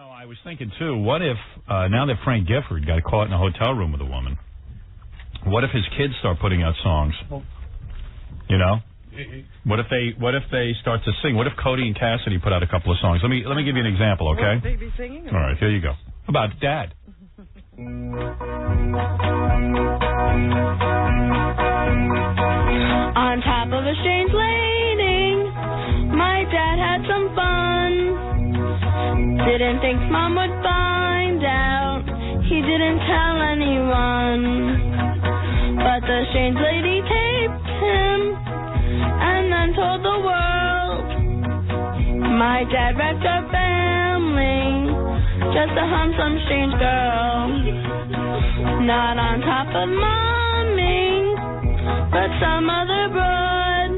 know, I was thinking, too, what if, now that Frank Gifford got caught in a hotel room with a woman, what if his kids start putting out songs? You know? What if they start to sing? What if Cody and Cassidy put out a couple of songs? Let me give you an example, okay? Will they be singing? All right, here you go. About Dad. On top of a strange lady, my dad had some fun. Didn't think Mom would find out. He didn't tell anyone. But the strange lady taped him and then told the world. My dad wrecked our family just to hunt some strange girl. Not on top of Mommy, but some other broad.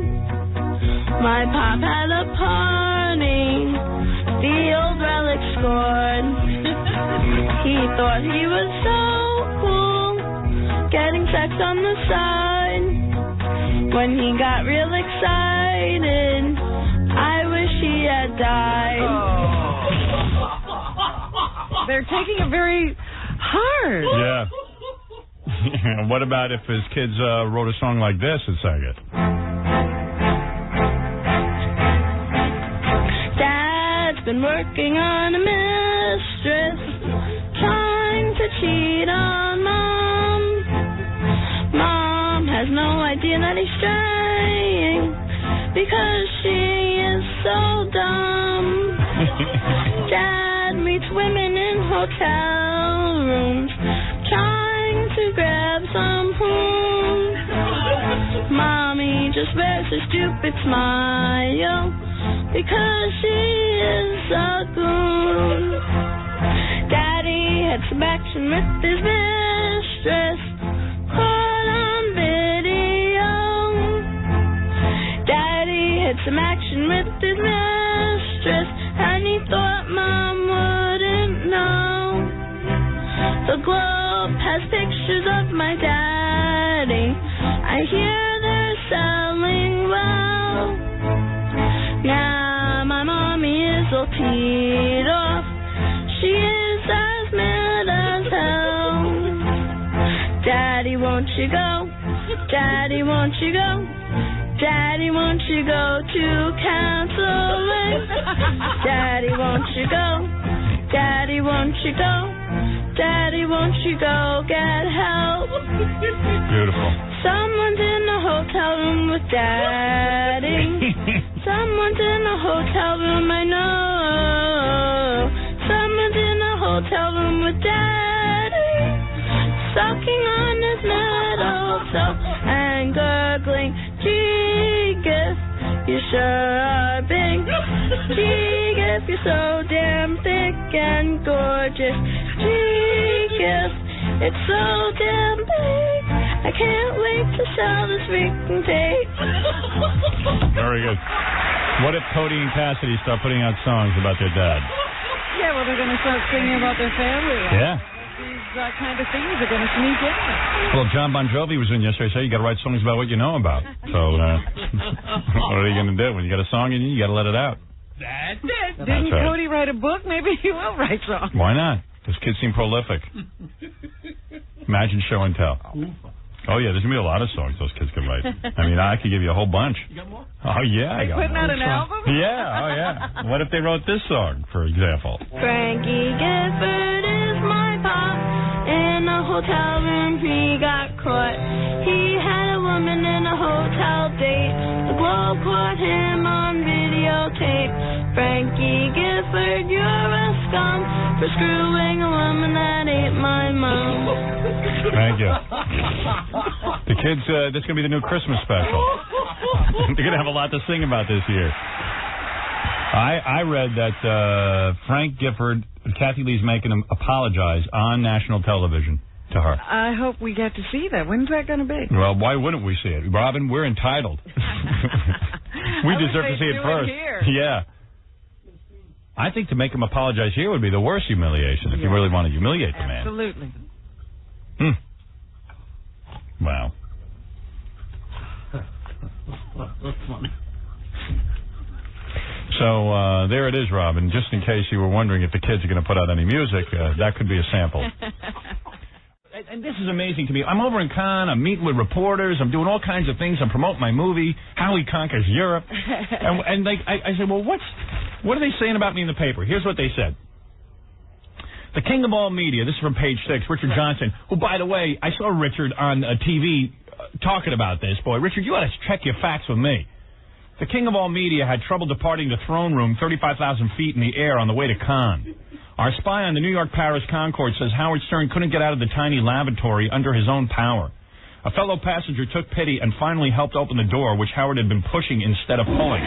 My pop had a party, the old relic scored. He thought he was so cool, getting sex on the side. When he got real excited, I wish he had died. They're taking it very hard. Yeah. What about if his kids wrote a song like this and sang it? Dad's been working on a mistress, trying to cheat on Mom. Mom has no idea that he's straying because she is so dumb. Dad meets women in hotel rooms, trying to grab some poon. Mommy just wears a stupid smile because she is a goon. Daddy had some action with his mistress, caught on video. Daddy had some action with his mistress, and he thought Mom wouldn't know. The Globe has pictures of my daddy. I hear they're selling well. Now my mommy is all teed off. She is as mad as hell. Daddy, won't you go? Daddy, won't you go? Daddy, won't you go to counseling? Daddy, won't you go? Daddy, won't you go? Daddy, won't you go get help? Beautiful. Someone's in a hotel room with Daddy. Someone's in a hotel room, I know. Someone's in a hotel room with Daddy, sucking on his metal toe and gurgling, TGIF, you sure are big. TGIF, you're so damn thick and gorgeous. TGIF, it's so damn big. I can't wait to sell this freaking tape. Very good. What if Cody and Cassidy start putting out songs about their dad? Yeah, well, they're going to start singing about their family. Yeah. These kind of things are going to sneak in. Well, John Bon Jovi was in yesterday. Said you got to write songs about what you know about. So, what are you going to do? When you got a song in you got to let it out. That's it. Didn't Cody write a book? Maybe he will write songs. Why not? Those kids seem prolific. Imagine show and tell. Oh, yeah, there's going to be a lot of songs those kids can write. I mean, I could give you a whole bunch. You got more? Oh, yeah, I got more. Putting out an album? Yeah, oh, yeah. What if they wrote this song, for example? Frankie Gifford is my pop. In a hotel room he got caught. He had a woman in a hotel date. The Globe caught him on videotape. Frankie Gifford, you're a scum for screwing a woman that ate my mom. Thank you. The kids, this is going to be the new Christmas special. They're going to have a lot to sing about this year. I read that Frank Gifford, Kathie Lee's making him apologize on national television to her. I hope we get to see that. When's that going to be? Well, why wouldn't we see it? Robin, we're entitled. We deserve to see it first. Yeah. I think to make him apologize here would be the worst humiliation if you really want to humiliate the man. Absolutely. Wow. That's funny. So there it is, Robin. Just in case you were wondering if the kids are going to put out any music, that could be a sample. And this is amazing to me. I'm over in Cannes. I'm meeting with reporters. I'm doing all kinds of things. I'm promoting my movie, How He Conquers Europe. And like, I said, well, what are they saying about me in the paper? Here's what they said. The king of all media, this is from page 6, Richard Johnson, who, by the way, I saw Richard on TV talking about this. Boy, Richard, you ought to check your facts with me. The king of all media had trouble departing the throne room 35,000 feet in the air on the way to Cannes. Our spy on the New York-Paris Concorde says Howard Stern couldn't get out of the tiny lavatory under his own power. A fellow passenger took pity and finally helped open the door, which Howard had been pushing instead of pulling.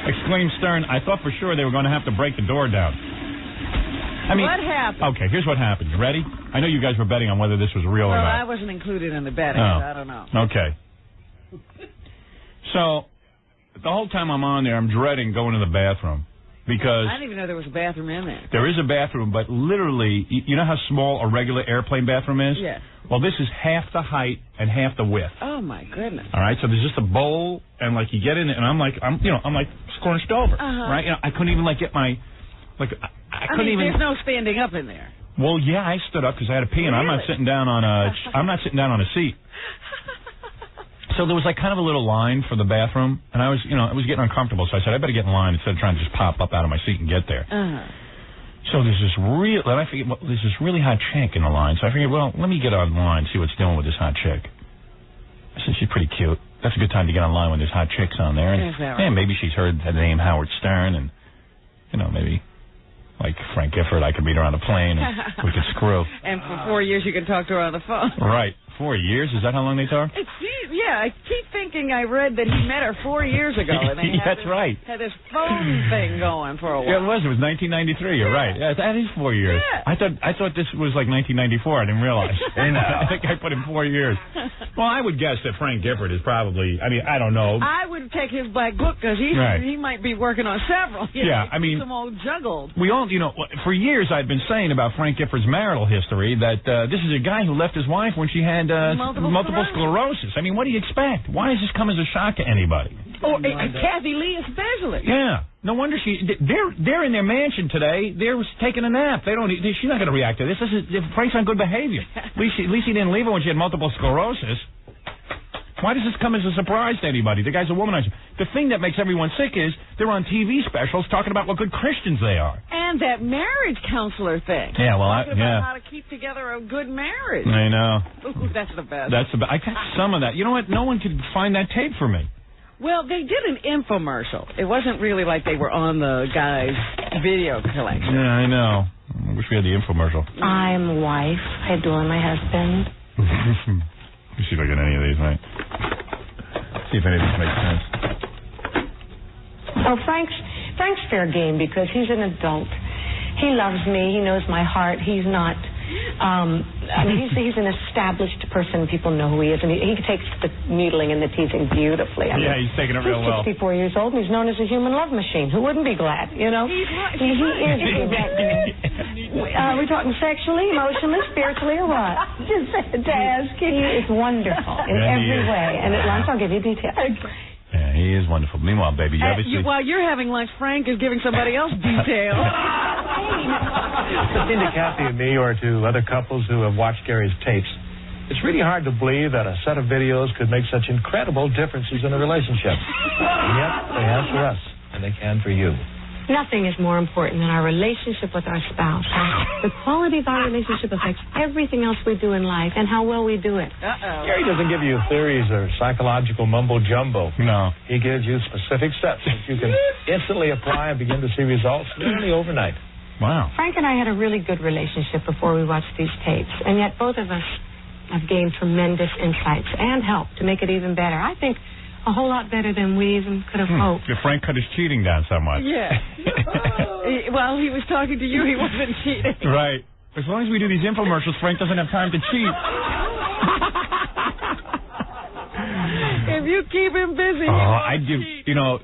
Exclaimed Stern, I thought for sure they were going to have to break the door down. I mean, what happened? Okay, here's what happened. You ready? I know you guys were betting on whether this was real or not. Well, I wasn't included in the betting, so I don't know. Okay. So, the whole time I'm on there, I'm dreading going to the bathroom. Because I didn't even know there was a bathroom in there. There is a bathroom, but literally, you know how small a regular airplane bathroom is? Yeah. Well, this is half the height and half the width. Oh my goodness. All right, so there's just a bowl, and like you get in it, and I'm like scrunched over, right? You know, I couldn't even get my, I couldn't even. There's no standing up in there. Well, yeah, I stood up because I had to pee, and really? I'm not sitting down on a seat. So there was kind of a little line for the bathroom, and I was getting uncomfortable. So I said, I better get in line instead of trying to just pop up out of my seat and get there. So there's this really hot chick in the line. So I figured, well, let me get online, see what's doing with this hot chick. I said, she's pretty cute. That's a good time to get online when there's hot chicks on there. And, right? maybe she's heard the name Howard Stern, and maybe like Frank Gifford, I could meet her on a plane, and we could screw. And for 4 years, you can talk to her on the phone. Right. 4 years? Is that how long they talk? Yeah, I keep thinking I read that he met her 4 years ago. And they That's right. Had this phone thing going for a while. Yeah, it was. It was 1993. You're right. Yeah, that is 4 years. Yeah. I thought this was like 1994. I didn't realize. I think I put in 4 years. Well, I would guess that Frank Gifford is probably. I mean, I don't know. I would take his black book because he might be working on several. I mean, some old juggled. We all, for years I'd been saying about Frank Gifford's marital history that this is a guy who left his wife when she had multiple sclerosis. I mean, what do you expect? Why does this come as a shock to anybody? Oh, Kathie Lee especially. Yeah. No wonder they're in their mansion today. They're taking a nap. She's not going to react to this. Frank's on good behavior. At least he didn't leave her when she had multiple sclerosis. Why does this come as a surprise to anybody? The guy's a womanizer. The thing that makes everyone sick is they're on TV specials talking about what good Christians they are. And that marriage counselor thing. Yeah, well, talking about how to keep together a good marriage. I know. Ooh, that's the best. I got some of that. You know what? No one could find that tape for me. Well, they did an infomercial. It wasn't really like they were on the guy's video collection. Yeah, I know. I wish we had the infomercial. I'm a wife. I adore my husband. Let me see if I get any of these, right? See if any of these make sense. Oh, Frank's fair game because he's an adult. He loves me. He knows my heart. He's not. He's an established person. People know who he is, and he takes the needling and the teasing beautifully. He's taking it real well. He's 64 years old, and he's known as a human love machine. Who wouldn't be glad? He is. Are we talking sexually, emotionally, spiritually, or what? Just to ask. He is wonderful in every way. And at lunch, I'll give you details. Yeah, he is wonderful. Meanwhile, baby, while you're having lunch, Frank is giving somebody else details. Listening to Kathie and me or to other couples who have watched Gary's tapes, it's really hard to believe that a set of videos could make such incredible differences in a relationship. And yet, they have for us, and they can for you. Nothing is more important than our relationship with our spouse. The quality of our relationship affects everything else we do in life and how well we do it. Gary doesn't give you theories or psychological mumbo-jumbo. No. He gives you specific steps that you can instantly apply and begin to see results nearly overnight. Wow. Frank and I had a really good relationship before we watched these tapes, and yet both of us have gained tremendous insights and help to make it even better. I think a whole lot better than we even could have hoped. If Frank cut his cheating down somewhat. Yeah. While he was talking to you, he wasn't cheating. Right. As long as we do these infomercials, Frank doesn't have time to cheat. If you keep him busy, I'd give,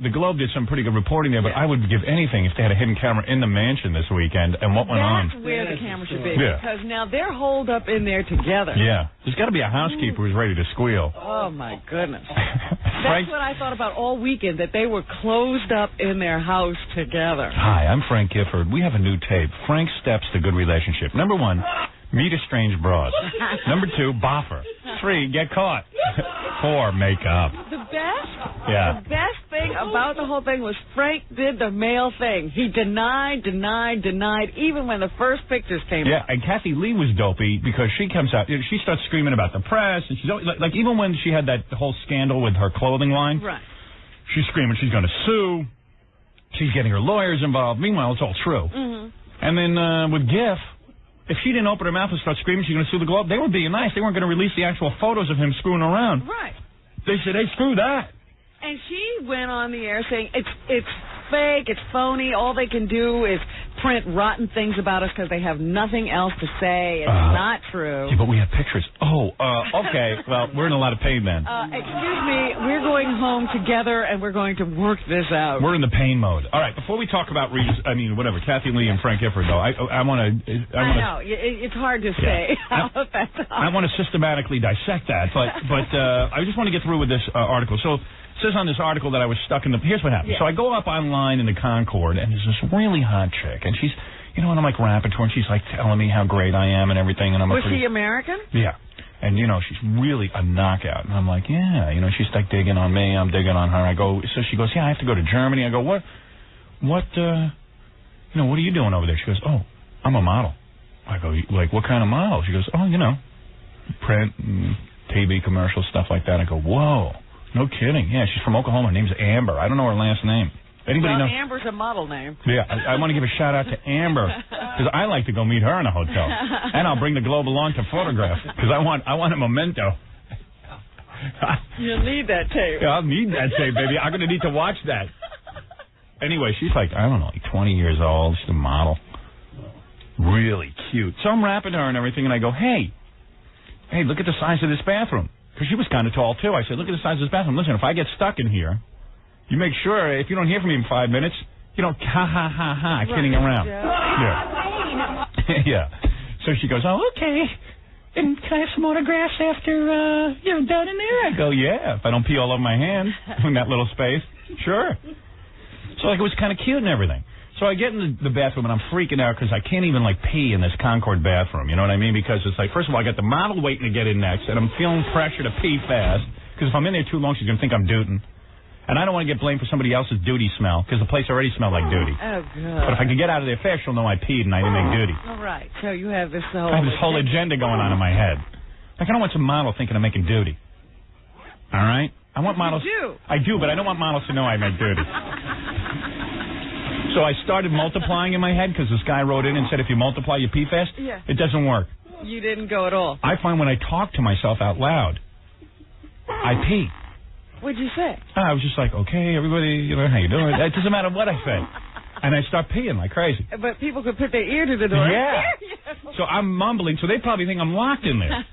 the Globe did some pretty good reporting there, but I would give anything if they had a hidden camera in the mansion this weekend and what went on. That's where the camera should be. Yeah. Because now they're holed up in there together. Yeah. There's got to be a housekeeper who's ready to squeal. Oh, my goodness. That's what I thought about all weekend, that they were closed up in their house together. Hi, I'm Frank Gifford. We have a new tape, Frank Steps to Good Relationship. Number 1, meet a strange broad. Number 2, boffer. 3, get caught. 4, make up. The best? Yeah. The best thing about the whole thing was Frank did the male thing. He denied, even when the first pictures came out. Yeah, and Kathie Lee was dopey because she comes out, she starts screaming about the press, and she's like even when she had that whole scandal with her clothing line, right? She's screaming she's going to sue. She's getting her lawyers involved. Meanwhile, it's all true. Mm-hmm. And then with GIF, if she didn't open her mouth and start screaming she's going to sue the Globe, they were being nice. They weren't going to release the actual photos of him screwing around. Right. They said, hey, screw that. And she went on the air saying, it's fake, it's phony, all they can do is print rotten things about us because they have nothing else to say. It's not true. Yeah, but we have pictures. Okay. Well, we're in a lot of pain then. Excuse me, we're going home together and we're going to work this out. We're in the pain mode. All right, before we talk about Kathie Lee and Frank Gifford, though, I want to... I know, it's hard to say. I want to systematically dissect that, but I just want to get through with this article. So... It says on this article that I was stuck in the... Here's what happened. Yeah. So I go up online in the Concord, and there's this really hot chick, and she's... and I'm like rapping to her, and she's like telling me how great I am and everything, and I'm like... Was she American? Yeah. And, she's really a knockout. And I'm like, yeah. She's like digging on me, I'm digging on her. So she goes, yeah, I have to go to Germany. I go, what are you doing over there? She goes, oh, I'm a model. I go, like, what kind of model? She goes, oh, print and TV commercial, stuff like that. I go, whoa. No kidding. Yeah, she's from Oklahoma. Her name's Amber. I don't know her last name. Anybody know? Amber's a model name. Yeah, I want to give a shout-out to Amber, because I like to go meet her in a hotel. And I'll bring the Globe along to photograph, because I want a memento. You'll need that tape. Yeah, I'll need that tape, baby. I'm going to need to watch that. Anyway, she's like, I don't know, like 20 years old. She's a model. Really cute. So I'm rapping to her and everything, and I go, hey, look at the size of this bathroom. Because she was kind of tall, too. I said, look at the size of this bathroom. Listen, if I get stuck in here, you make sure, if you don't hear from me in 5 minutes, you don't ha, kidding around. Yeah. Yeah. So she goes, oh, okay. And can I have some autographs after you're done in there? I go, yeah, if I don't pee all over my hands in that little space. Sure. So, it was kind of cute and everything. So I get in the bathroom, and I'm freaking out because I can't even, pee in this Concord bathroom. You know what I mean? Because it's first of all, I got the model waiting to get in next, and I'm feeling pressure to pee fast because if I'm in there too long, she's going to think I'm dooting. And I don't want to get blamed for somebody else's duty smell because the place already smelled like duty. Oh, God. But if I can get out of there fast, she'll know I peed and I didn't make duty. All right. So you have this whole... I have this whole agenda going on in my head. I don't want some model thinking I'm making duty. All right? I want models... You do. I do, but I don't want models to know I make duty. So I started multiplying in my head because this guy wrote in and said if you multiply, you pee fast. Yeah. It doesn't work. You didn't go at all. I find when I talk to myself out loud, I pee. What'd you say? I was just like, okay, everybody, how you doing? It doesn't matter what I say. And I start peeing like crazy. But people could put their ear to the door. Yeah. So I'm mumbling, so they probably think I'm locked in there.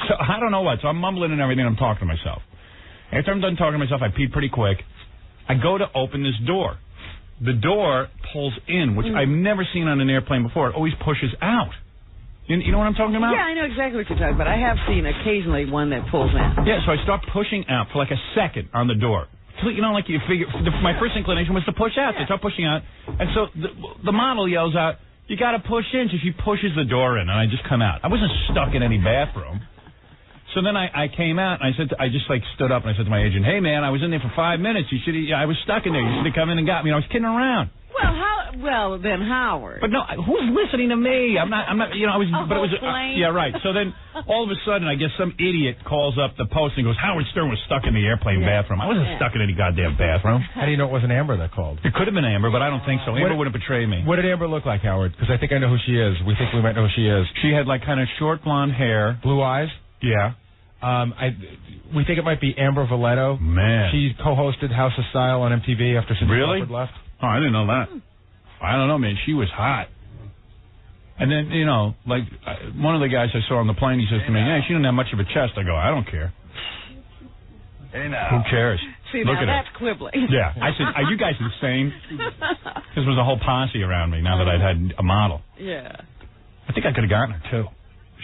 So I don't know what. So I'm mumbling and everything. I'm talking to myself. After I'm done talking to myself, I pee pretty quick. I go to open this door. The door pulls in, which I've never seen on an airplane before. It always pushes out. You know what I'm talking about? Yeah, I know exactly what you're talking about. I have seen occasionally one that pulls in. Yeah, so I start pushing out for like a second on the door. So, like you figure, my first inclination was to push out. Yeah. So I start pushing out. And so the model yells out, you got to push in. So she pushes the door in, and I just come out. I wasn't stuck in any bathroom. So then I came out, and I just stood up, and I said to my agent, hey, man, I was in there for 5 minutes. I was stuck in there. You should have come in and got me. I was kidding around. Well, then Howard. But no, who's listening to me? I'm not, but it was, yeah, right. So then all of a sudden, I guess some idiot calls up the Post and goes, Howard Stern was stuck in the airplane bathroom. I wasn't stuck in any goddamn bathroom. How do you know it wasn't Amber that called? It could have been Amber, but I don't think so. Amber wouldn't betray me. What did Amber look like, Howard? Because I think I know who she is. We think we might know who she is. She had kind of short blonde hair. Blue eyes? Yeah. We think it might be Amber Valeto. Man. She co-hosted House of Style on MTV after Cindy Crawford left. Oh, I didn't know that. I don't know, man. She was hot. And then, one of the guys I saw on the plane, he says to me, yeah, she didn't have much of a chest. I go, I don't care. Hey, now. Who cares? See, Look now at that's it. quibbling. Yeah. I said, are you guys insane? This was a whole posse around me now that I'd had a model. Yeah. I think I could have gotten her, too.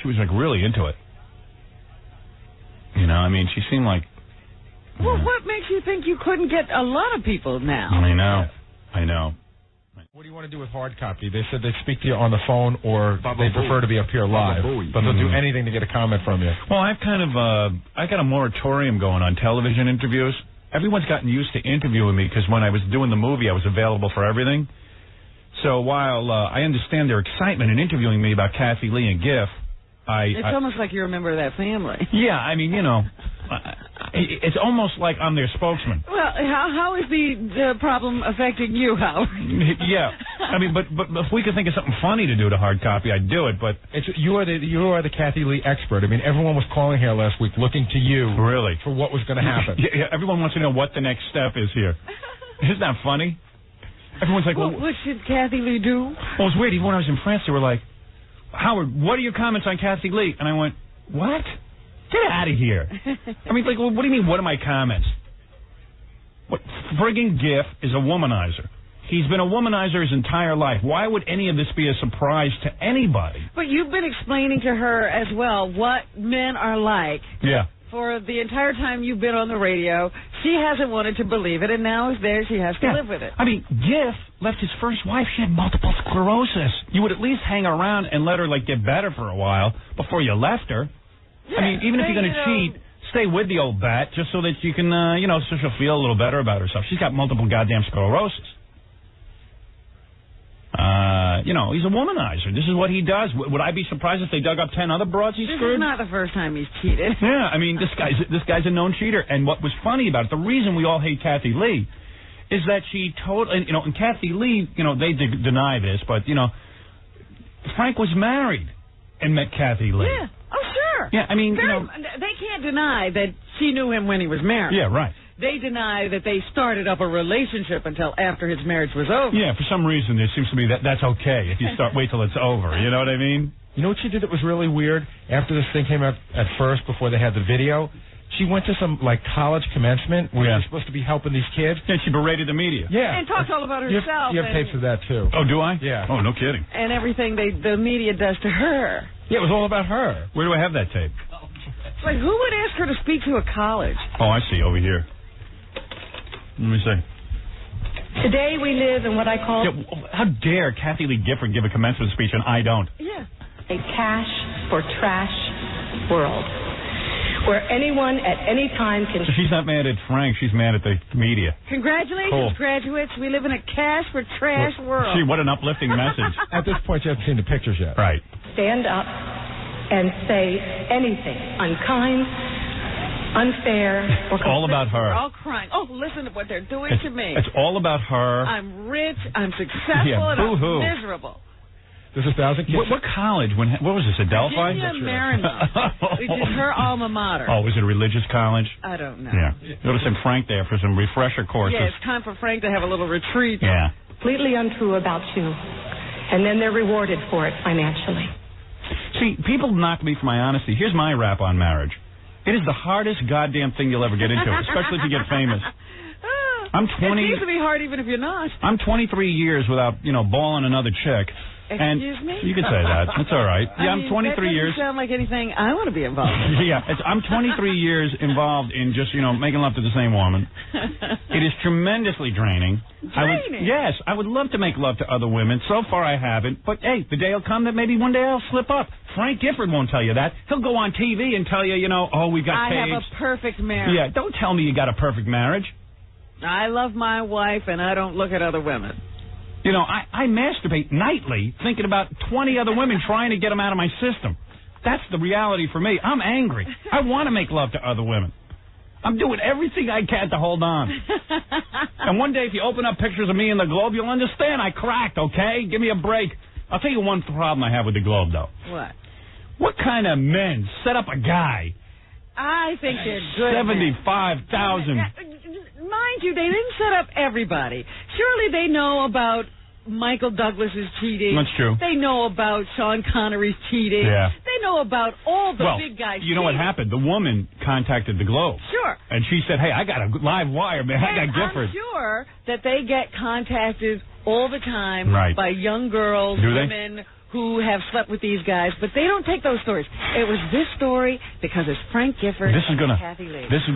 She was, like, really into it. You know, I mean, she seemed like... Well, what makes you think you couldn't get a lot of people now? I know. What do you want to do with hard copy? They said they'd speak to you on the phone, or they prefer to be up here live, but they'll do anything to get a comment from you. Well, I've kind of, I got a moratorium going on television interviews. Everyone's gotten used to interviewing me because when I was doing the movie, I was available for everything. So while I understand their excitement in interviewing me about Kathie Lee and Giff, it's almost like you're a member of that family. Yeah, I mean, you know, it's almost like I'm their spokesman. Well, how is the problem affecting you, Howard? Yeah, I mean, but if we could think of something funny to do to hard copy, I'd do it. But you are the Kathie Lee expert. I mean, everyone was calling here last week looking to you really for what was going to happen. Yeah, everyone wants to know what the next step is here. Isn't that funny? Everyone's like, well, what should Kathie Lee do? Well, it's weird. Even when I was in France, they were like, Howard, what are your comments on Kathie Lee? And I went, what? Get out of here. I mean, like, well, what do you mean, what are my comments? What friggin' Giff is a womanizer. He's been a womanizer his entire life. Why would any of this be a surprise to anybody? But you've been explaining to her as well what men are like. Yeah. For the entire time you've been on the radio, she hasn't wanted to believe it, and now it's there. She has to live with it. I mean, Giff left his first wife. She had multiple sclerosis. You would at least hang around and let her, like, get better for a while before you left her. Yeah, I mean, even if you're going to cheat, stay with the old bat just so that you can, so she'll feel a little better about herself. She's got multiple goddamn sclerosis. He's a womanizer. This is what he does. Would I be surprised if they dug up 10 other broads he screwed? This is not the first time he's cheated. Yeah, I mean, this guy's a known cheater. And what was funny about it, the reason we all hate Kathie Lee is that she and Kathie Lee, they deny this, but, Frank was married and met Kathie Lee. Yeah. Oh, sure. Yeah, I mean, they can't deny that she knew him when he was married. Yeah, right. They deny that they started up a relationship until after his marriage was over. Yeah, for some reason there seems to be that's okay if you wait till it's over. You know what I mean? You know what she did that was really weird? After this thing came out at first, before they had the video, she went to some, college commencement where she's supposed to be helping these kids. Yeah, she berated the media. Yeah. And talked all about herself. You have tapes of that, too. Oh, do I? Yeah. Oh, no kidding. And everything the media does to her. Yeah, it was all about her. Where do I have that tape? Like, who would ask her to speak to a college? Oh, I see, over here. Let me see. Today we live in what I call... Yeah, how dare Kathie Lee Gifford give a commencement speech and I don't? Yeah. A cash for trash world, where anyone at any time can... So she's not mad at Frank, she's mad at the media. Congratulations, graduates. We live in a cash for trash world. Gee, what an uplifting message. At this point, you haven't seen the pictures yet. Right. Stand up and say anything unkind, unfair, or... It's all about her. They're all crying. Oh, listen to what they're doing to me. It's all about her. I'm rich, I'm successful, and I'm miserable. There's 1,000 kids. What college? What was this, Adelphi? Virginia Marymount, which is her alma mater. Oh, was it a religious college? I don't know. Yeah. Go to some Frank there for some refresher courses. Yeah, it's time for Frank to have a little retreat. Yeah. Completely untrue about you, and then they're rewarded for it financially. See, people knock me for my honesty. Here's my rap on marriage. It is the hardest goddamn thing you'll ever get into, especially if you get famous. I'm 20. It needs to be hard even if you're not. I'm 23 years without, balling another chick. Excuse me? You can say that. That's all right. Yeah, I'm 23 years. That doesn't sound like anything I want to be involved in. Yeah, I'm 23 years involved in just, making love to the same woman. It is tremendously draining. Draining? Yes, I would love to make love to other women. So far I haven't. But, hey, the day will come that maybe one day I'll slip up. Frank Gifford won't tell you that. He'll go on TV and tell you, we got tapes. I have a perfect marriage. Yeah, don't tell me you got a perfect marriage. I love my wife, and I don't look at other women. I masturbate nightly thinking about 20 other women trying to get them out of my system. That's the reality for me. I'm angry. I want to make love to other women. I'm doing everything I can to hold on. And one day if you open up pictures of me in the Globe, you'll understand I cracked, okay? Give me a break. I'll tell you one problem I have with the Globe, though. What? What kind of men set up a guy? I think they're good. 75,000. Mind you, they didn't set up everybody. Surely they know about Michael Douglas's cheating. That's true. They know about Sean Connery's cheating. Yeah. They know about all the Well, big guys. you know what happened? The woman contacted the Globe. Sure. And she said, hey, I got a live wire, man. I got Gifford. I'm sure that they get contacted all the time Right. by young girls, Do they? women who have slept with these guys, but they don't take those stories. It was this story because it's Frank Gifford and Kathie Lee. This is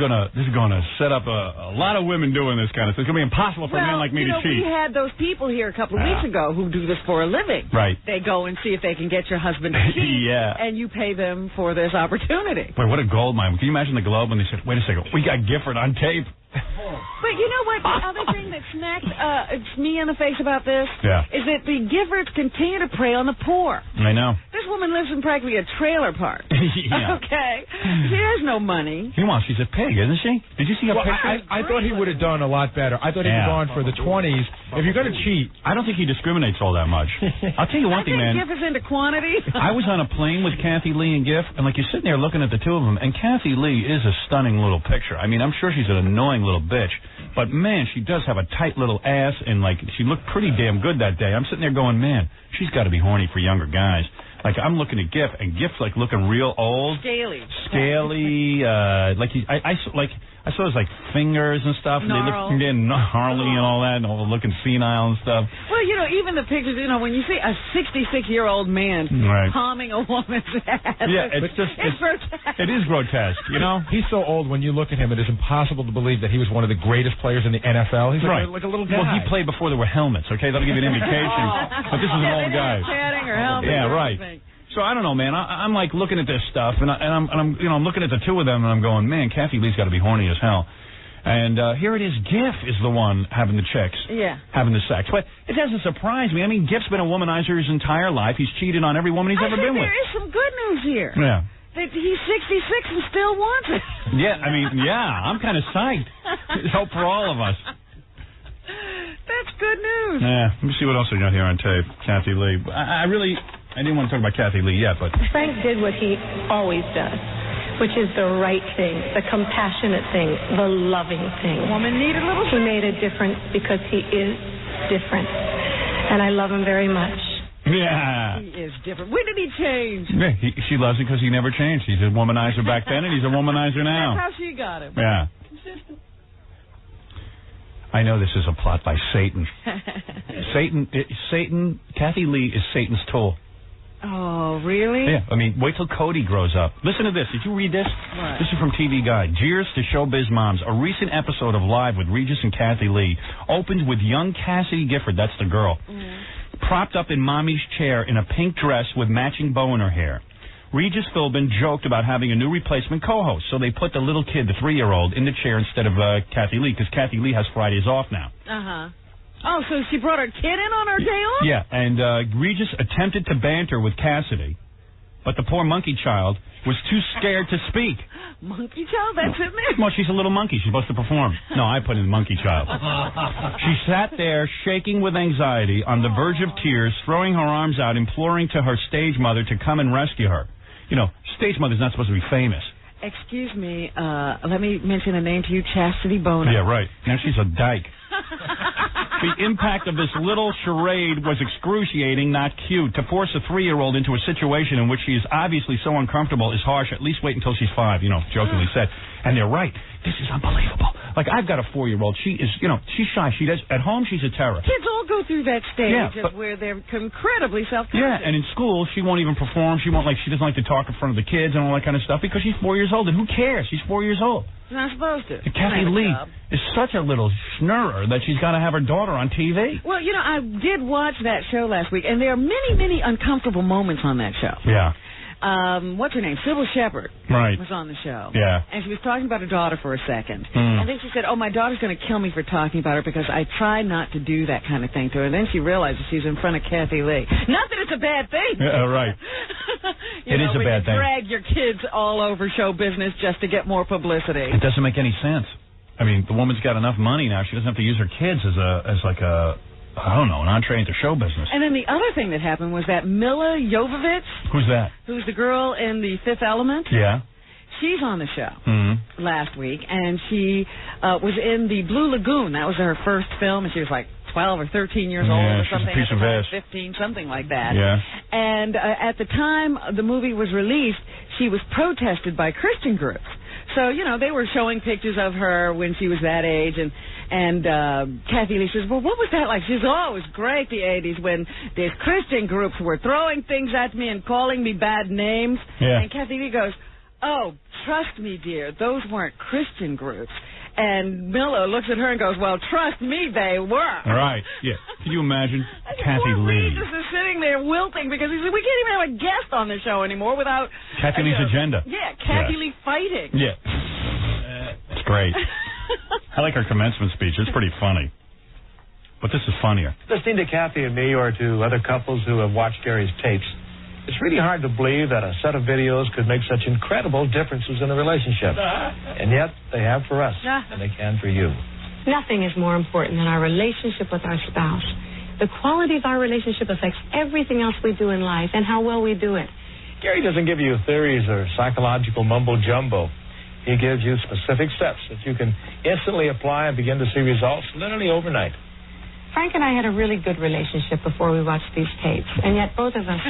gonna set up a lot of women doing this kind of stuff. It's gonna be impossible for a man like me to cheat. We had those people here a couple of weeks ago who do this for a living. Right. They go and see if they can get your husband to cheat, and you pay them for this opportunity. Wait, what a gold mine. Can you imagine the Globe when they said, wait a second, we got Gifford on tape? But you know what? The other thing that smacked me in the face about this is that the Giffords continue to prey on the poor. I know. This woman lives in practically a trailer park. Yeah. Okay? She has no money. Meanwhile, she's a pig, isn't she? Did you see a picture? I thought he would have done a lot better. I thought he would have gone for the 20s. If you're going to cheat. I don't think he discriminates all that much. I'll tell you one thing, man. Giff is into quantity. I was on a plane with Kathie Lee and Giff, and like you're sitting there looking at the two of them, and Kathie Lee is a stunning little picture. I mean, I'm sure she's an annoying little bitch, but man, she does have a tight little ass, and like she looked pretty damn good that day. I'm sitting there going, man, she's got to be horny for younger guys. Like I'm looking at Giff, and Giff's like looking real old, scaly. I saw his like fingers and stuff, and they look gnarly and all that, and all looking senile and stuff. Well, you know, even the pictures, you know, when you see a 66-year-old man palming a woman's ass, it's grotesque. It is grotesque, you know. He's so old. When you look at him, it is impossible to believe that he was one of the greatest players in the NFL. He's like a little guy. Well, he played before there were helmets. Okay, that'll give you an indication. But this is an old guy. Padding or helmet. Yeah, right. So I don't know, man. I'm like looking at this stuff, and I'm you know, I'm looking at the two of them, and I'm going, man, Kathie Lee's got to be horny as hell. And here it is. Giff is the one having the chicks, having the sex. But it doesn't surprise me. I mean, Giff's been a womanizer his entire life. He's cheated on every woman he's ever been with. There is some good news here. Yeah. That he's 66 and still wants it. Yeah, I mean, I'm kind of psyched. It's hope for all of us. That's good news. Yeah. Let me see what else we got here on tape. Kathie Lee. I didn't want to talk about Kathie Lee yet, but Frank did what he always does, which is the right thing, the compassionate thing, the loving thing. The woman needed a little. He made a difference because he is different, and I love him very much. Yeah. He is different. When did he change? Yeah, she loves him because he never changed. He's a womanizer back then, and he's a womanizer now. That's how she got him. Yeah. I know this is a plot by Satan. Satan, Kathie Lee is Satan's tool. Oh, really? Yeah, I mean, wait till Cody grows up. Listen to this. Did you read this? What? This is from TV Guide. Jeers to Showbiz Moms. A recent episode of Live with Regis and Kathie Lee opened with young Kathie Gifford, that's the girl, propped up in mommy's chair in a pink dress with matching bow in her hair. Regis Philbin joked about having a new replacement co-host, so they put the little kid, the 3-year-old, in the chair instead of Kathie Lee, because Kathie Lee has Fridays off now. Uh-huh. Oh, so she brought her kid in on her day off? Yeah, and Regis attempted to banter with Cassidy, but the poor monkey child was too scared to speak. Monkey child? That's in there? Well, she's a little monkey. She's supposed to perform. No, I put in monkey child. She sat there shaking with anxiety, on the verge of tears, throwing her arms out, imploring to her stage mother to come and rescue her. You know, stage mother's not supposed to be famous. Excuse me, let me mention a name to you, Chastity Boner. Yeah, right. Now she's a dyke. The impact of this little charade was excruciating, not cute. To force a 3-year-old into a situation in which she is obviously so uncomfortable is harsh. At least wait until she's 5, you know, jokingly said. And they're right. This is unbelievable. Like, I've got a 4-year-old. She is, you know, she's shy. She does, at home, she's a terror. Kids all go through that stage of where they're incredibly self-conscious. Yeah, and in school, she won't even perform. She doesn't like to talk in front of the kids and all that kind of stuff because she's 4 years old. And who cares? She's 4 years old. She's not supposed to. And Kathie Lee is such a little schnurrer that she's got to have her daughter on TV. Well, you know, I did watch that show last week, and there are many, many uncomfortable moments on that show. Yeah. What's her name? Sybil Shepherd was on the show. Yeah. And she was talking about her daughter for a second. And then she said, oh, my daughter's going to kill me for talking about her because I try not to do that kind of thing to her. And then she realizes she's in front of Kathie Lee. Not that it's a bad thing. Yeah, right. It is a bad thing. Drag your kids all over show business just to get more publicity. It doesn't make any sense. I mean, the woman's got enough money now. She doesn't have to use her kids as like a, I don't know, an entree into show business. And then the other thing that happened was that Milla Jovovich. Who's that? Who's the girl in The Fifth Element. Yeah. She's on the show last week, and she was in The Blue Lagoon. That was her first film, and she was like 12 or 13 years old or something. She's a piece of ass. 15, something like that. Yeah. And at the time the movie was released, she was protested by Christian groups. So, you know, they were showing pictures of her when she was that age, and Kathie Lee says, well, what was that like? She says, oh, it was great, the 80s, when these Christian groups were throwing things at me and calling me bad names. Yeah. And Kathie Lee goes, oh, trust me, dear, those weren't Christian groups. And Miller looks at her and goes, well, trust me, they were. Right, yeah. Can you imagine Kathie Lee? Regis is sitting there wilting because he said, we can't even have a guest on the show anymore without... Kathie Lee's agenda. Yeah, Kathie Lee fighting. Yeah. It's great. I like her commencement speech. It's pretty funny. But this is funnier. Listening to Kathie and me or to other couples who have watched Gary's tapes, it's really hard to believe that a set of videos could make such incredible differences in a relationship. And yet, they have for us, and they can for you. Nothing is more important than our relationship with our spouse. The quality of our relationship affects everything else we do in life and how well we do it. Gary doesn't give you theories or psychological mumbo-jumbo. He gives you specific steps that you can instantly apply and begin to see results literally overnight. Frank and I had a really good relationship before we watched these tapes, and yet both of us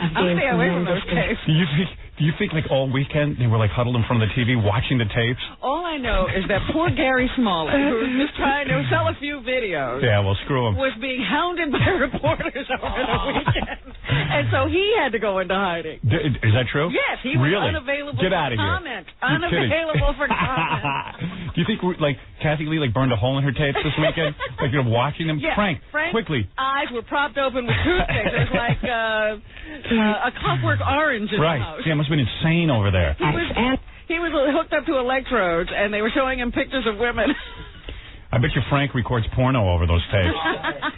have I'll gained stay away from those tremendous... tapes. Do you think like all weekend they were like huddled in front of the TV watching the tapes? All I know is that poor Gary Smalley, who was just trying to sell a few videos, Yeah, well, screw him. was being hounded by reporters over the weekend. And so he had to go into hiding. Is that true? Yes, he was really? unavailable Get for out of comment. Here. You're Unavailable for kidding. comment. Do you think like Kathie Lee like burned a hole in her tapes this weekend? Like you're watching them? Yeah, Frank's quickly. Eyes were propped open with toothpicks. It was like a Clockwork Orange in Right. the house. Yeah, it must have been insane over there. He was hooked up to electrodes, and they were showing him pictures of women. I bet you Frank records porno over those tapes.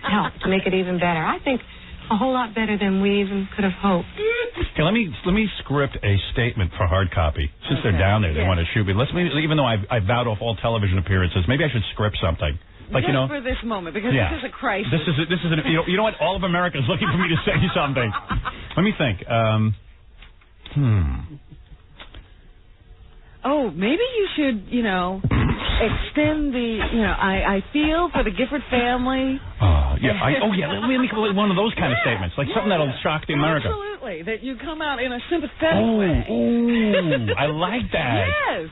Help to make it even better. I think a whole lot better than we even could have hoped. Okay, let me script a statement for hard copy. Since they're down there, they want to shoot me. Even though I vowed off all television appearances, maybe I should script something. Like, Just you know, for this moment, because this is a crisis. This is you know what? All of America is looking for me to say something. Let me think. Oh, maybe you should, extend the, I feel for the Gifford family. Yeah. Let me make one of those kind of statements, like something that'll shock the America. Absolutely, that you come out in a sympathetic way. Ooh, I like that.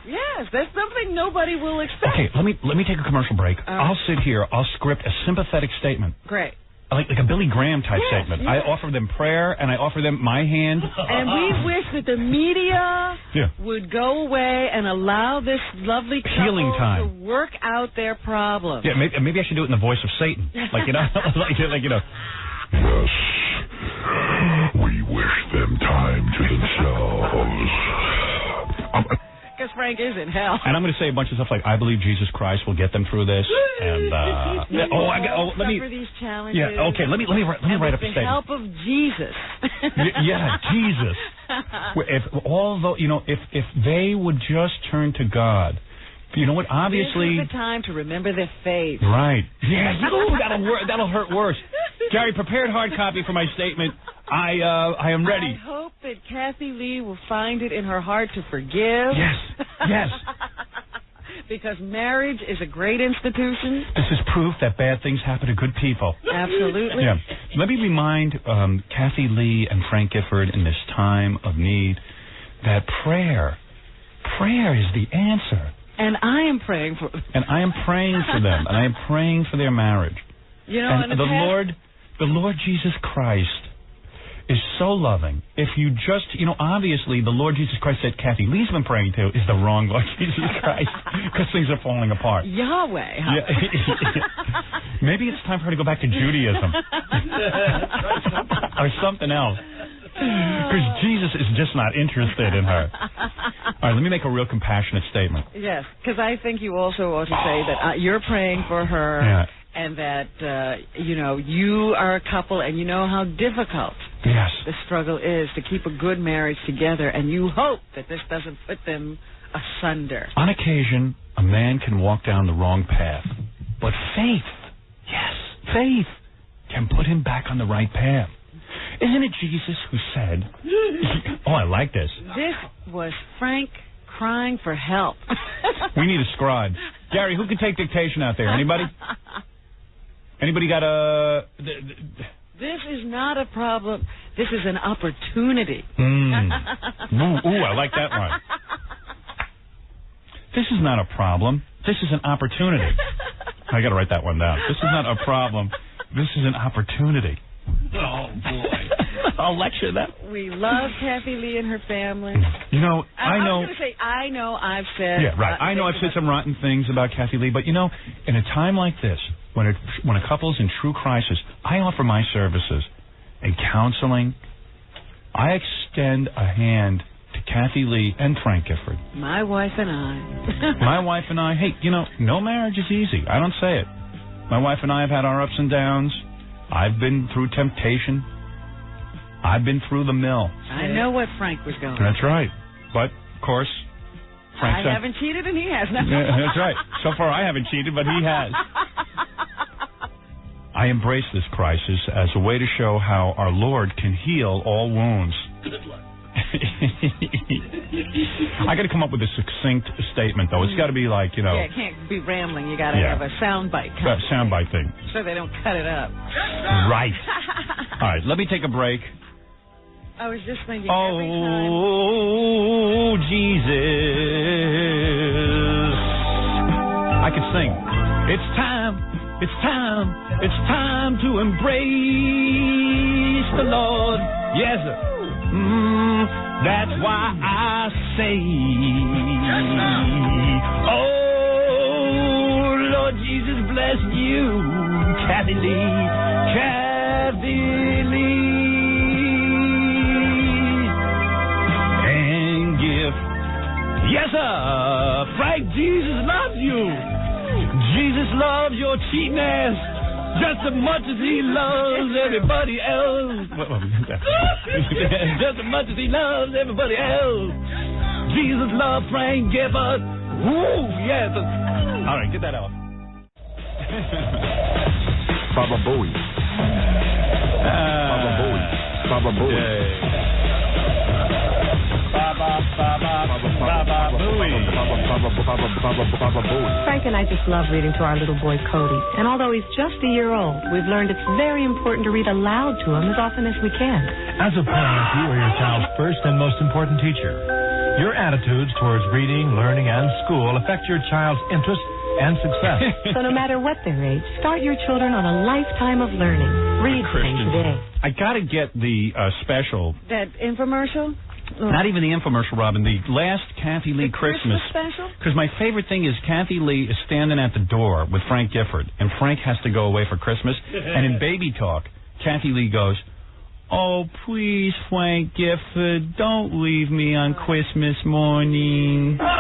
Yes, that's something nobody will expect. Okay, let me take a commercial break. I'll sit here. I'll script a sympathetic statement. Great. Like a Billy Graham type statement. I offer them prayer, and I offer them my hand. And we wish that the media would go away and allow this lovely healing couple time to work out their problems. Yeah, maybe I should do it in the voice of Satan. Like, Yes, we wish them time to themselves. Because Frank is in hell. And I'm going to say a bunch of stuff like, I believe Jesus Christ will get them through this. And let me for these challenges. Yeah, okay. Let me write up a statement. With the help of Jesus. Jesus. If they would just turn to God. You know what? Obviously, this is the time to remember their faith. Right. Yeah. That'll hurt worse. Gary, prepared hard copy for my statement. I am ready. I hope that Kathie Lee will find it in her heart to forgive. Yes. Because marriage is a great institution. This is proof that bad things happen to good people. Absolutely. Yeah. Let me remind Kathie Lee and Frank Gifford in this time of need that prayer is the answer. And I am praying for them. And I am praying for them. And I am praying for their marriage. And the Lord Jesus Christ is so loving. If you just, obviously the Lord Jesus Christ that Kathie Lee's been praying to is the wrong Lord Jesus Christ because things are falling apart. Yahweh. Maybe it's time for her to go back to Judaism or something else. Because Jesus is just not interested in her. All right, let me make a real compassionate statement. Yes, because I think you also ought to say that you're praying for her and that, you are a couple and you know how difficult the struggle is to keep a good marriage together, and you hope that this doesn't put them asunder. On occasion, a man can walk down the wrong path, but faith can put him back on the right path. Isn't it Jesus who said, I like this. This was Frank crying for help. We need a scribe. Gary, who can take dictation out there? Anybody? Anybody got a... This is not a problem. This is an opportunity. Ooh, I like that one. This is not a problem. This is an opportunity. I got to write that one down. This is not a problem. This is an opportunity. Oh, boy. I'll lecture that. We love Kathie Lee and her family. You know, I know... I was going to say, I know I've said... Yeah, right. I know I've said some rotten things about Kathie Lee, but, you know, in a time like this, when a couple's in true crisis, I offer my services in counseling. I extend a hand to Kathie Lee and Frank Gifford. My wife and I. My wife and I, hey, you know, no marriage is easy. I don't say it. My wife and I have had our ups and downs. I've been through temptation. I've been through the mill. I know what Frank was going through. That's right. But, of course, Frank I haven't cheated and he has not. Yeah, that's right. So far I haven't cheated, but he has. I embrace this crisis as a way to show how our Lord can heal all wounds. Good luck. I got to come up with a succinct statement, though. It's got to be like, you know... Yeah, it can't be rambling. You got to have a soundbite. Soundbite thing. So they don't cut it up. Right. All right, let me take a break. I was just thinking Oh, Jesus. I could sing. It's time to embrace the Lord. Yes, sir. That's why I say, oh, Lord Jesus, bless you, Kathie Lee. And Gift. Yes, sir. Frank, Jesus loves you. Jesus loves your cheating ass just as much as he loves everybody else. Just as much as he loves everybody else. Jesus loves Frank Gifford. Woo, yes. All right, get that out. Baba Booey. Baba Booey. Baba Booey. Frank and I just love reading to our little boy Cody. And although he's just a year old, we've learned it's very important to read aloud to him as often as we can. As a parent, you are your child's first and most important teacher. Your attitudes towards reading, learning, and school affect your child's interest and success. So no matter what their age, start your children on a lifetime of learning. Read today. I got to get the special. That infomercial? Not even the infomercial, Robin. The last Kathie Lee Christmas special? Because my favorite thing is Kathie Lee is standing at the door with Frank Gifford, and Frank has to go away for Christmas. And in baby talk, Kathie Lee goes, "Oh, please, Frank Gifford, don't leave me on Christmas morning." Well,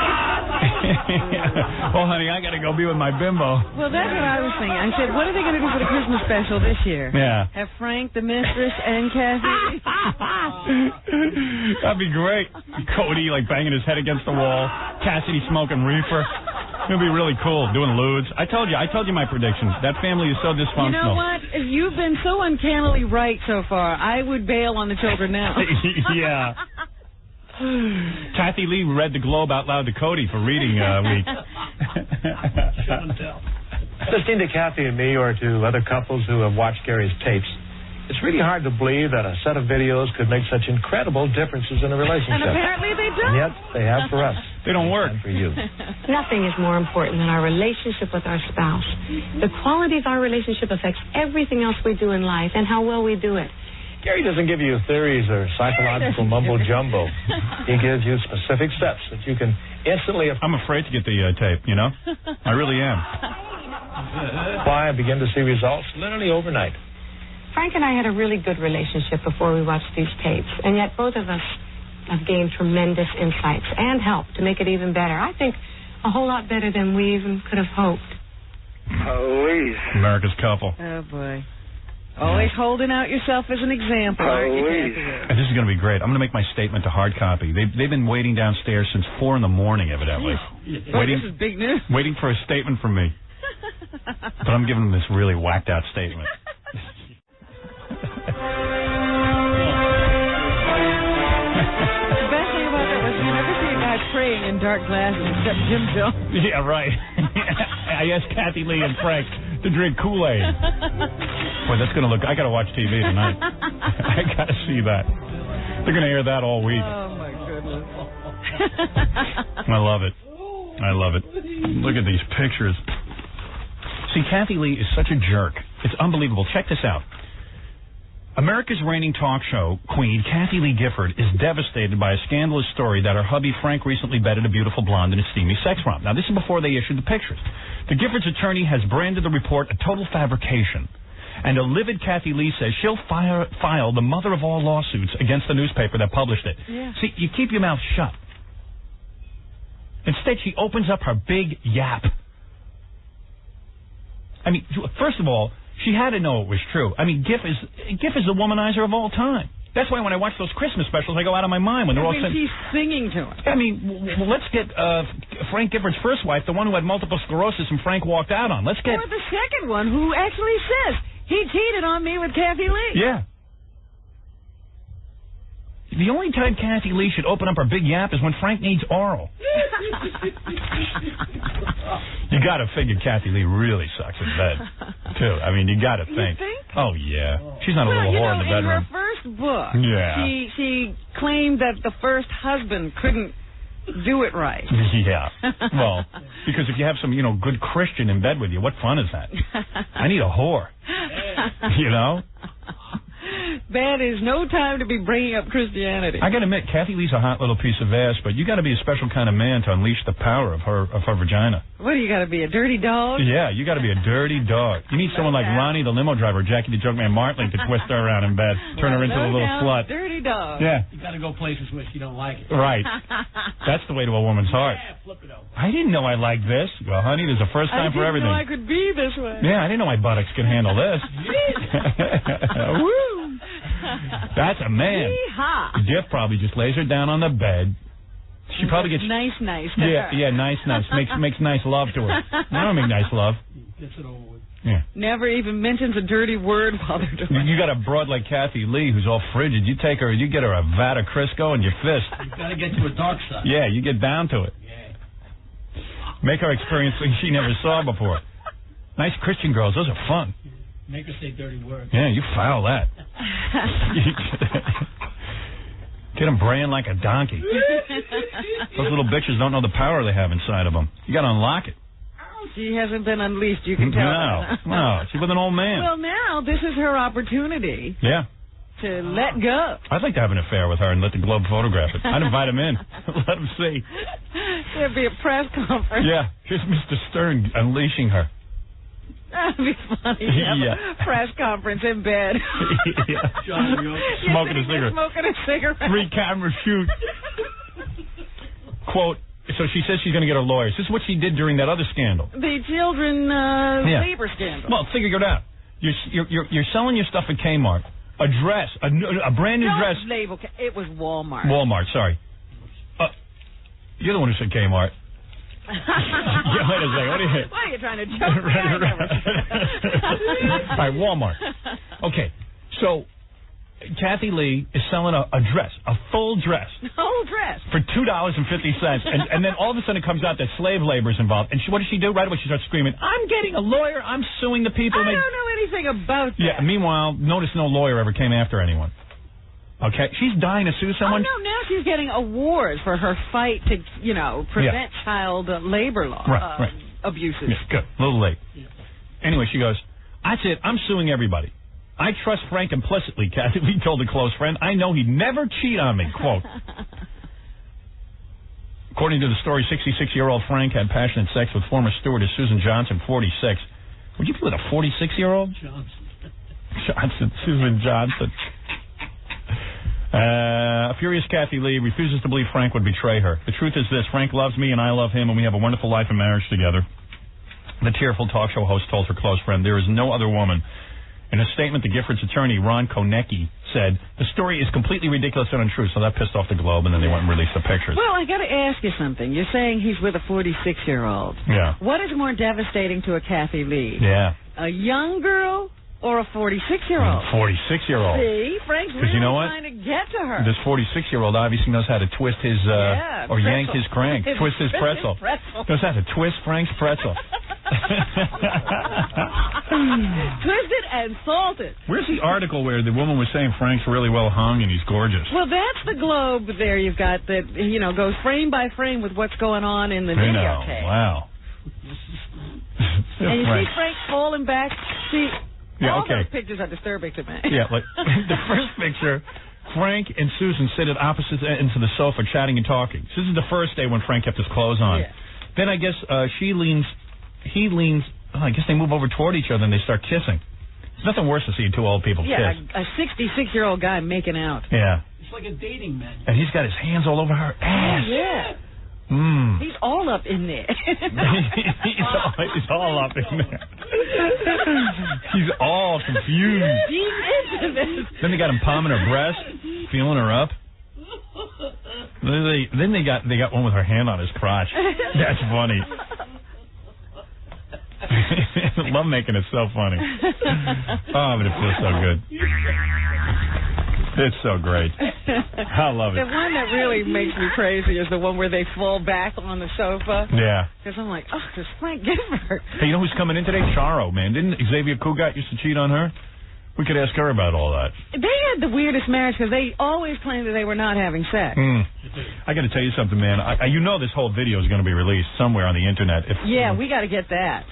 honey, I got to go be with my bimbo. Well, that's what I was thinking. I said, what are they going to do for the Christmas special this year? Yeah. Have Frank, the mistress, and Kathie? That'd be great. Cody, like, banging his head against the wall. Cassidy smoking reefer. It'd be really cool, doing lewds. I told you my predictions. That family is so dysfunctional. You know what? You've been so uncannily right so far. I would bail on the children now. Yeah. Kathie Lee read the Globe out loud to Cody for reading week. Show and tell. Listening to Kathie and me or to other couples who have watched Gary's tapes, it's really hard to believe that a set of videos could make such incredible differences in a relationship. And apparently they don't. And yet they have for us. They don't work. And for you. Nothing is more important than our relationship with our spouse. The quality of our relationship affects everything else we do in life and how well we do it. Gary doesn't give you theories or psychological mumbo-jumbo. He gives you specific steps that you can instantly... I'm afraid to get the tape, you know? I really am. Why? I begin to see results literally overnight. Frank and I had a really good relationship before we watched these tapes, and yet both of us have gained tremendous insights and help to make it even better. I think a whole lot better than we even could have hoped. Police. America's couple. Oh, boy. Always holding out yourself as an example, aren't you, Kathie? This is going to be great. I'm going to make my statement to hard copy. They've been waiting downstairs since 4 a.m, evidently. This is big news. Waiting for a statement from me. But I'm giving them this really whacked out statement. The best thing about that was you never see a guy praying in dark glasses except Jim Jones. Yeah, right. I asked Kathie Lee and Frank, to drink Kool-Aid. Boy, that's going to look... I got to watch TV tonight. I got to see that. They're going to air that all week. Oh, my goodness. I love it. I love it. Look at these pictures. See, Kathie Lee is such a jerk. It's unbelievable. Check this out. America's reigning talk show queen, Kathie Lee Gifford, is devastated by a scandalous story that her hubby, Frank, recently bedded a beautiful blonde in a steamy sex romp. Now, this is before they issued the pictures. The Gifford's attorney has branded the report a total fabrication. And a livid Kathie Lee says she'll file the mother of all lawsuits against the newspaper that published it. Yeah. See, you keep your mouth shut. Instead, she opens up her big yap. I mean, first of all, she had to know it was true. I mean, Giff is the womanizer of all time. That's why when I watch those Christmas specials, I go out of my mind when they're all saying... she's singing to him. I mean, let's get Frank Gifford's first wife, the one who had multiple sclerosis and Frank walked out on. Let's get... Or the second one, who actually says, he cheated on me with Kathie Lee. Yeah. The only time Kathie Lee should open up her big yap is when Frank needs oral. You got to figure Kathie Lee really sucks in bed, too. I mean, you got to think. You think? Oh, yeah. She's not a little whore in the bedroom. In her first book, yeah. she claimed that the first husband couldn't do it right. Yeah. Well, because if you have some, good Christian in bed with you, what fun is that? I need a whore. You know? That is no time to be bringing up Christianity. I got to admit, Kathie Lee's a hot little piece of ass, but you got to be a special kind of man to unleash the power of her vagina. What, do you got to be a dirty dog? Yeah, you got to be a dirty dog. You need someone like Ronnie the limo driver, Jackie the Junkman Martling to twist her around in bed, turn her into a little slut. Dirty dog. Yeah. You got to go places where she don't like it. Right. That's the way to a woman's heart. Yeah, flip it over. I didn't know I liked this. Well, honey, there's a first time for everything. I didn't know I could be this way. Yeah, I didn't know my buttocks could handle this. Woo! That's a man. Yee-haw. Jeff probably just lays her down on the bed. She probably gets nice. Yeah, nice. Makes nice love to her. I don't make nice love. Gets it over with. Yeah. Never even mentions a dirty word while they're doing it. You got a broad like Kathie Lee who's all frigid. You take her, you get her a vat of Crisco in your fist. You got to get to a dark side. Yeah, you get down to it. Yeah. Make her experience things she never saw before. Nice Christian girls, those are fun. Make her say dirty words. Yeah, you foul that. Get them braying like a donkey. Those little bitches don't know the power they have inside of them. You got to unlock it. She hasn't been unleashed, you can tell. No, she's with an old man. Well, now this is her opportunity. Yeah. To let go. I'd like to have an affair with her and let the Globe photograph it. I'd invite him in. Let him see. There'd be a press conference. Yeah, here's Mr. Stern unleashing her. That'd be funny. A press conference in bed. Smoking a cigarette. Smoking a cigarette. 3-camera shoot. Quote, so she says she's going to get her lawyers. This is what she did during that other scandal. The children labor scandal. Well, figure it out. You're selling your stuff at Kmart. A dress, a brand new dress. Label. It was Walmart. Walmart, sorry. You're the one who said Kmart. Yeah, wait a second. What do you think? Why are you trying to joke? All right, Walmart. Okay, so Kathie Lee is selling a dress, a full dress. Whole dress. For $2.50. And then all of a sudden it comes out that slave labor is involved. And what does she do? Right away she starts screaming, I'm getting a lawyer. I'm suing the people. I don't know anything about that. Yeah, meanwhile, notice no lawyer ever came after anyone. Okay, she's dying to sue someone. Oh, no, now she's getting awards for her fight to, prevent child labor law abuses. Yeah, good. A little late. Yeah. Anyway, she goes, that's it. I'm suing everybody. I trust Frank implicitly, Kathie Lee told a close friend. I know he'd never cheat on me, quote. According to the story, 66-year-old Frank had passionate sex with former stewardess Susan Johnson, 46. Would you be with a 46-year-old? Susan Johnson. A furious Kathie Lee refuses to believe Frank would betray her. The truth is this, Frank loves me and I love him and we have a wonderful life and marriage together. The tearful talk show host told her close friend, there is no other woman. In a statement, the Gifford's attorney, Ron Konecki, said, the story is completely ridiculous and untrue, so that pissed off the Globe and then they went and released the pictures. Well, I got to ask you something. You're saying he's with a 46-year-old. Yeah. What is more devastating to a Kathie Lee? Yeah. A young girl or a 46-year-old? 46-year-old. See, Frank's really trying to get to her. This 46-year-old obviously knows how to twist his, or yank his crank, twist his pretzel. Knows how to twist Frank's pretzel. Twisted and salted. Where's the article where the woman was saying Frank's really well hung and he's gorgeous? Well, that's the globe there you've got that, goes frame by frame with what's going on in the I know. videotape. Wow. And you see Frank falling back. See, all okay. those pictures are disturbing to me. Yeah, like the first picture, Frank and Susan sit at opposite ends of the sofa chatting and talking. This is the first day when Frank kept his clothes on. Yeah. Then I guess he leans, I guess they move over toward each other and they start kissing. There's nothing worse than seeing two old people kiss. Yeah, a 66-year-old guy making out. Yeah. It's like a dating menu. And he's got his hands all over her ass. Yeah. He's all up in there. He's all up in there. He's all confused. Deep into this. Then they got him palming her breast, feeling her up. Then they got one with her hand on his crotch. That's funny. Love making it so funny. Oh, but it feels so good. It's so great. I love it. The one that really makes me crazy is the one where they fall back on the sofa. Yeah. Because I'm like, it's Frank Gifford. Hey, you know who's coming in today? Charo, man. Didn't Xavier Cugat used to cheat on her? We could ask her about all that. They had the weirdest marriage because they always claimed that they were not having sex. I got to tell you something, man. This whole video is going to be released somewhere on the internet. We got to get that.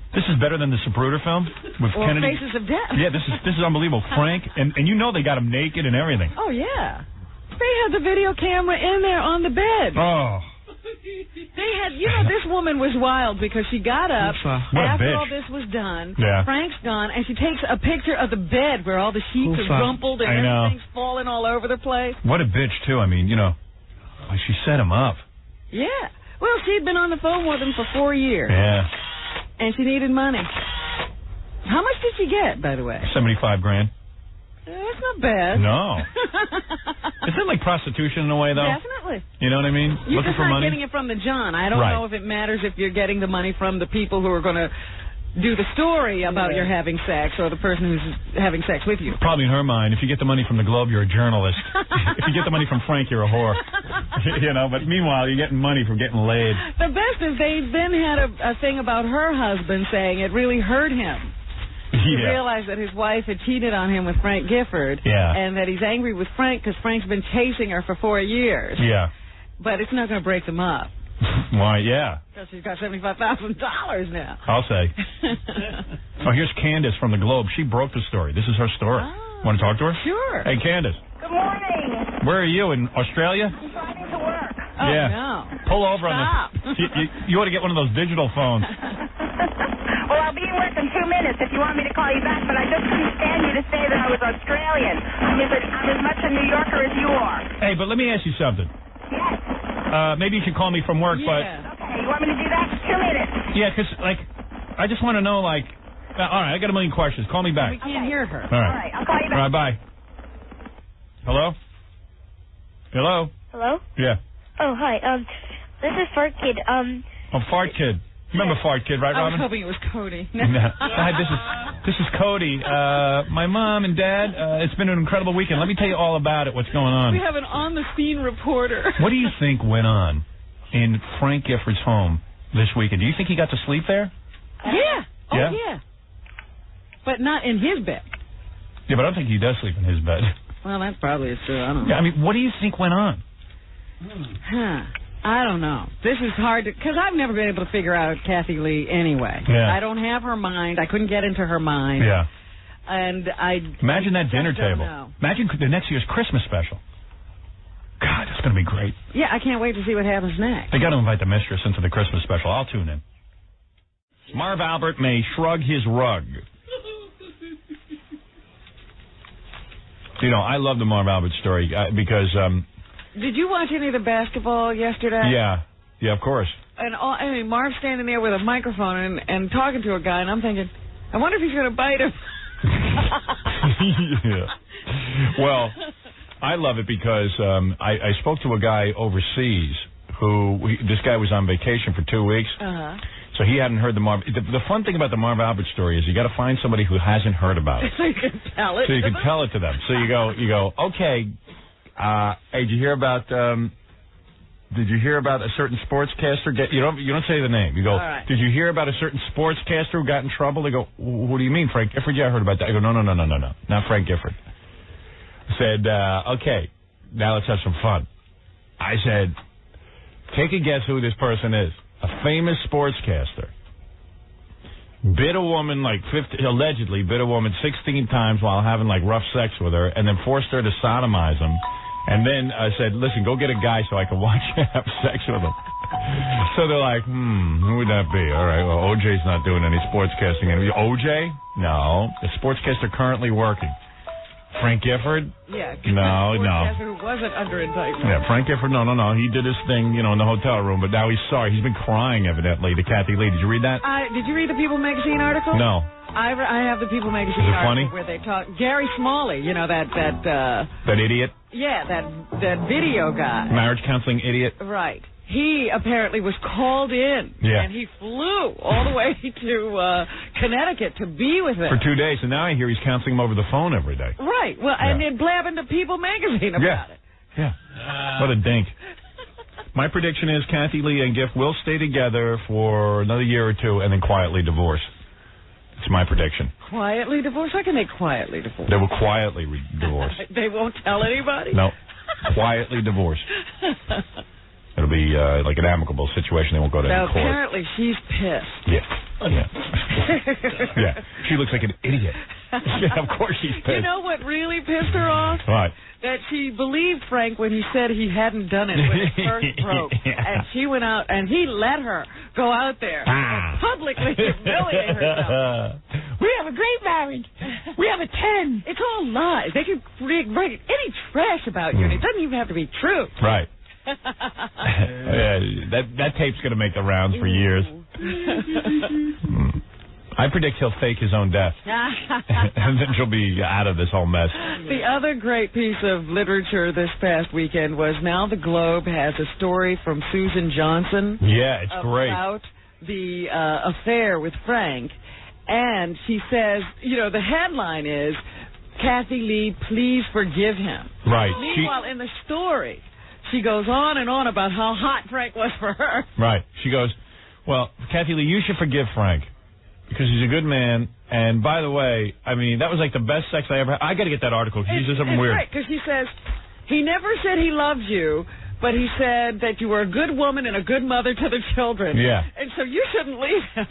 This is better than the Zapruder film with Kennedy. Faces of Death. Yeah, this is unbelievable. Frank, and they got him naked and everything. Oh, yeah. They had the video camera in there on the bed. Oh. They had, this woman was wild because she got up after all this was done. Yeah. Frank's gone, and she takes a picture of the bed where all the sheets are rumpled and everything's falling all over the place. What a bitch, too. I mean, she set him up. Yeah. Well, she'd been on the phone with him for 4 years. Yeah. And she needed money. How much did she get, by the way? $75,000. That's not bad. No. Isn't it like prostitution in a way, though? Definitely. You know what I mean? You're Looking just for not money. getting it from the John. I don't know if it matters if you're getting the money from the people who are going to do the story about your having sex or the person who's having sex with you. Probably in her mind, if you get the money from the Globe, you're a journalist. If you get the money from Frank, you're a whore. But meanwhile, you're getting money from getting laid. The best is they then had a thing about her husband saying it really hurt him. He realized that his wife had cheated on him with Frank Gifford. Yeah. And that he's angry with Frank because Frank's been chasing her for 4 years. Yeah. But it's not going to break them up. Why, yeah. Because she's got $75,000 now. I'll say. Here's Candace from the Globe. She broke the story. This is her story. Want to talk to her? Sure. Hey, Candace. Good morning. Where are you, in Australia? I'm driving to work. Oh, yeah. no. Pull over Stop. on the... You ought to get one of those digital phones. Well, I'll be in work in 2 minutes if you want me to call you back, but I just couldn't stand you to say that I was Australian. I'm as much a New Yorker as you are. Hey, but let me ask you something. Yes. Maybe you can call me from work, but... Okay, you want me to do that? 2 minutes. Yeah, because, I just want to know, all right, I got a million questions. Call me back. We can't hear her. All right. I'll call you back. All right, bye. Hello? Hello? Hello? Yeah. Oh, hi. This is Fart Kid. Fart Kid. Remember Fart Kid, right, Robin? I was hoping it was Cody. No. Hi, this is Cody. My mom and Dad, it's been an incredible weekend. Let me tell you all about it, what's going on. We have an on-the-scene reporter. What do you think went on in Frank Gifford's home this weekend? Do you think he got to sleep there? Yeah. Oh, Yeah? yeah. But not in his bed. Yeah, but I don't think he does sleep in his bed. Well, that's probably true. I don't know. Yeah, I mean, what do you think went on? I don't know. This is hard to... Because I've never been able to figure out Kathie Lee anyway. Yeah. I don't have her mind. I couldn't get into her mind. Yeah. And I... Imagine that dinner table. Know. Imagine the next year's Christmas special. God, it's going to be great. Yeah, I can't wait to see what happens next. They got to invite the mistress into the Christmas special. I'll tune in. Marv Albert may shrug his rug. I love the Marv Albert story because... Did you watch any of the basketball yesterday? Yeah, of course. And Marv's standing there with a microphone and talking to a guy, and I'm thinking, I wonder if he's going to bite him. Yeah. Well, I love it because I spoke to a guy overseas this guy was on vacation for 2 weeks. So he hadn't heard the Marv. The fun thing about the Marv Albert story is you got to find somebody who hasn't heard about it. So you can tell it. So you can tell it to them. So you go, okay, hey, did you hear about did you hear about a certain sportscaster? You don't say the name. You go, right. Did you hear about a certain sportscaster who got in trouble? They go, what do you mean, Frank Gifford? Yeah, I heard about that. I go, no, not Frank Gifford. I said, okay, now let's have some fun. I said, take a guess who this person is. A famous sportscaster. Bit a woman allegedly bit a woman 16 times while having rough sex with her, and then forced her to sodomize him. And then I said, listen, go get a guy so I can watch you have sex with him. So they're like, who would that be? All right, well, OJ's not doing any sportscasting. OJ? No. The sportscaster currently working. Frank Gifford? Yeah. No. Who wasn't under indictment. Yeah, Frank Gifford, no. He did his thing, in the hotel room, but now he's sorry. He's been crying, evidently, to Kathie Lee. Did you read that? Did you read the People magazine article? No. I have the People magazine Is it article funny? where they talk. Gary Smalley, that idiot? Yeah, that video guy. Marriage counseling idiot? Right. He apparently was called in, and he flew all the way to Connecticut to be with him. For 2 days, and now I hear he's counseling him over the phone every day. Right. Well, and then blabbing to People magazine about it. Yeah. What a dink. My prediction is Kathie Lee and Giff will stay together for another year or two and then quietly divorce. It's my prediction. Quietly divorce? How can they quietly divorce? They will quietly divorce. They won't tell anybody? No. Quietly divorce. It'll be like an amicable situation. They won't go to any court. Apparently she's pissed. Yeah. She looks like an idiot. Yeah, of course she's pissed. You know what really pissed her off? What? That she believed Frank when he said he hadn't done it when it first broke. And she went out, and he let her go out there and publicly humiliate herself. We have a great marriage. We have a 10. It's all lies. They can write any trash about you, and it doesn't even have to be true. Right. That tape's going to make the rounds for years. I predict he'll fake his own death. And then she'll be out of this whole mess. The other great piece of literature this past weekend was now the Globe has a story from Susan Johnson. Yeah, it's great. About the affair with Frank. And she says, the headline is, Kathie Lee, please forgive him. Right. Meanwhile, in the story, she goes on and on about how hot Frank was for her. Right. She goes, well, Kathie Lee, you should forgive Frank because he's a good man. And by the way, I mean, that was like the best sex I ever had. I got to get that article because he said something weird. Right, because he says, he never said he loved you, but he said that you were a good woman and a good mother to the children. Yeah. And so you shouldn't leave him.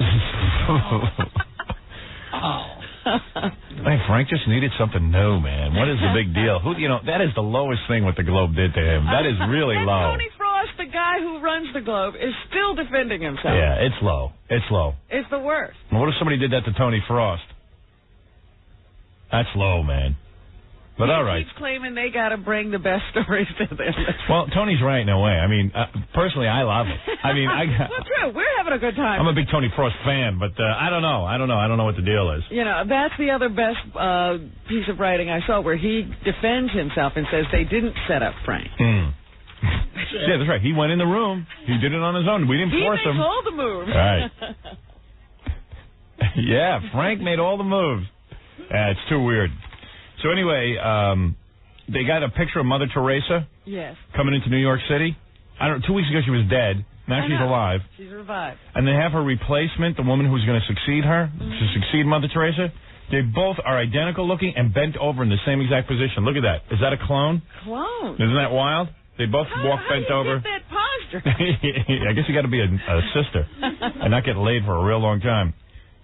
Hey, Frank just needed something new, man. What is the big deal? That is the lowest thing what the Globe did to him. That is really low. Tony Frost, the guy who runs the Globe, is still defending himself. Yeah, it's low. It's low. It's the worst. Well, what if somebody did that to Tony Frost? That's low, man. But all right. He keeps claiming they got to bring the best stories to their list. Well, Tony's right in a way. I mean, personally, I love it. I mean, well, true. We're having a good time. I'm a big Tony Frost fan, but I don't know. I don't know what the deal is. That's the other best piece of writing I saw where he defends himself and says they didn't set up Frank. Yeah, that's right. He went in the room. He did it on his own. We didn't force him. He makes all the moves. Right. Yeah, Frank made all the moves. It's too weird. So anyway, they got a picture of Mother Teresa. Yes. Coming into New York City. 2 weeks ago she was dead. Now she's alive. She's revived. And they have her replacement, the woman who's going to succeed her, to succeed Mother Teresa. They both are identical looking and bent over in the same exact position. Look at that. Is that a clone? Clone. Isn't that wild? They both walk bent over. How do you get that posture? I guess you got to be a sister and not get laid for a real long time.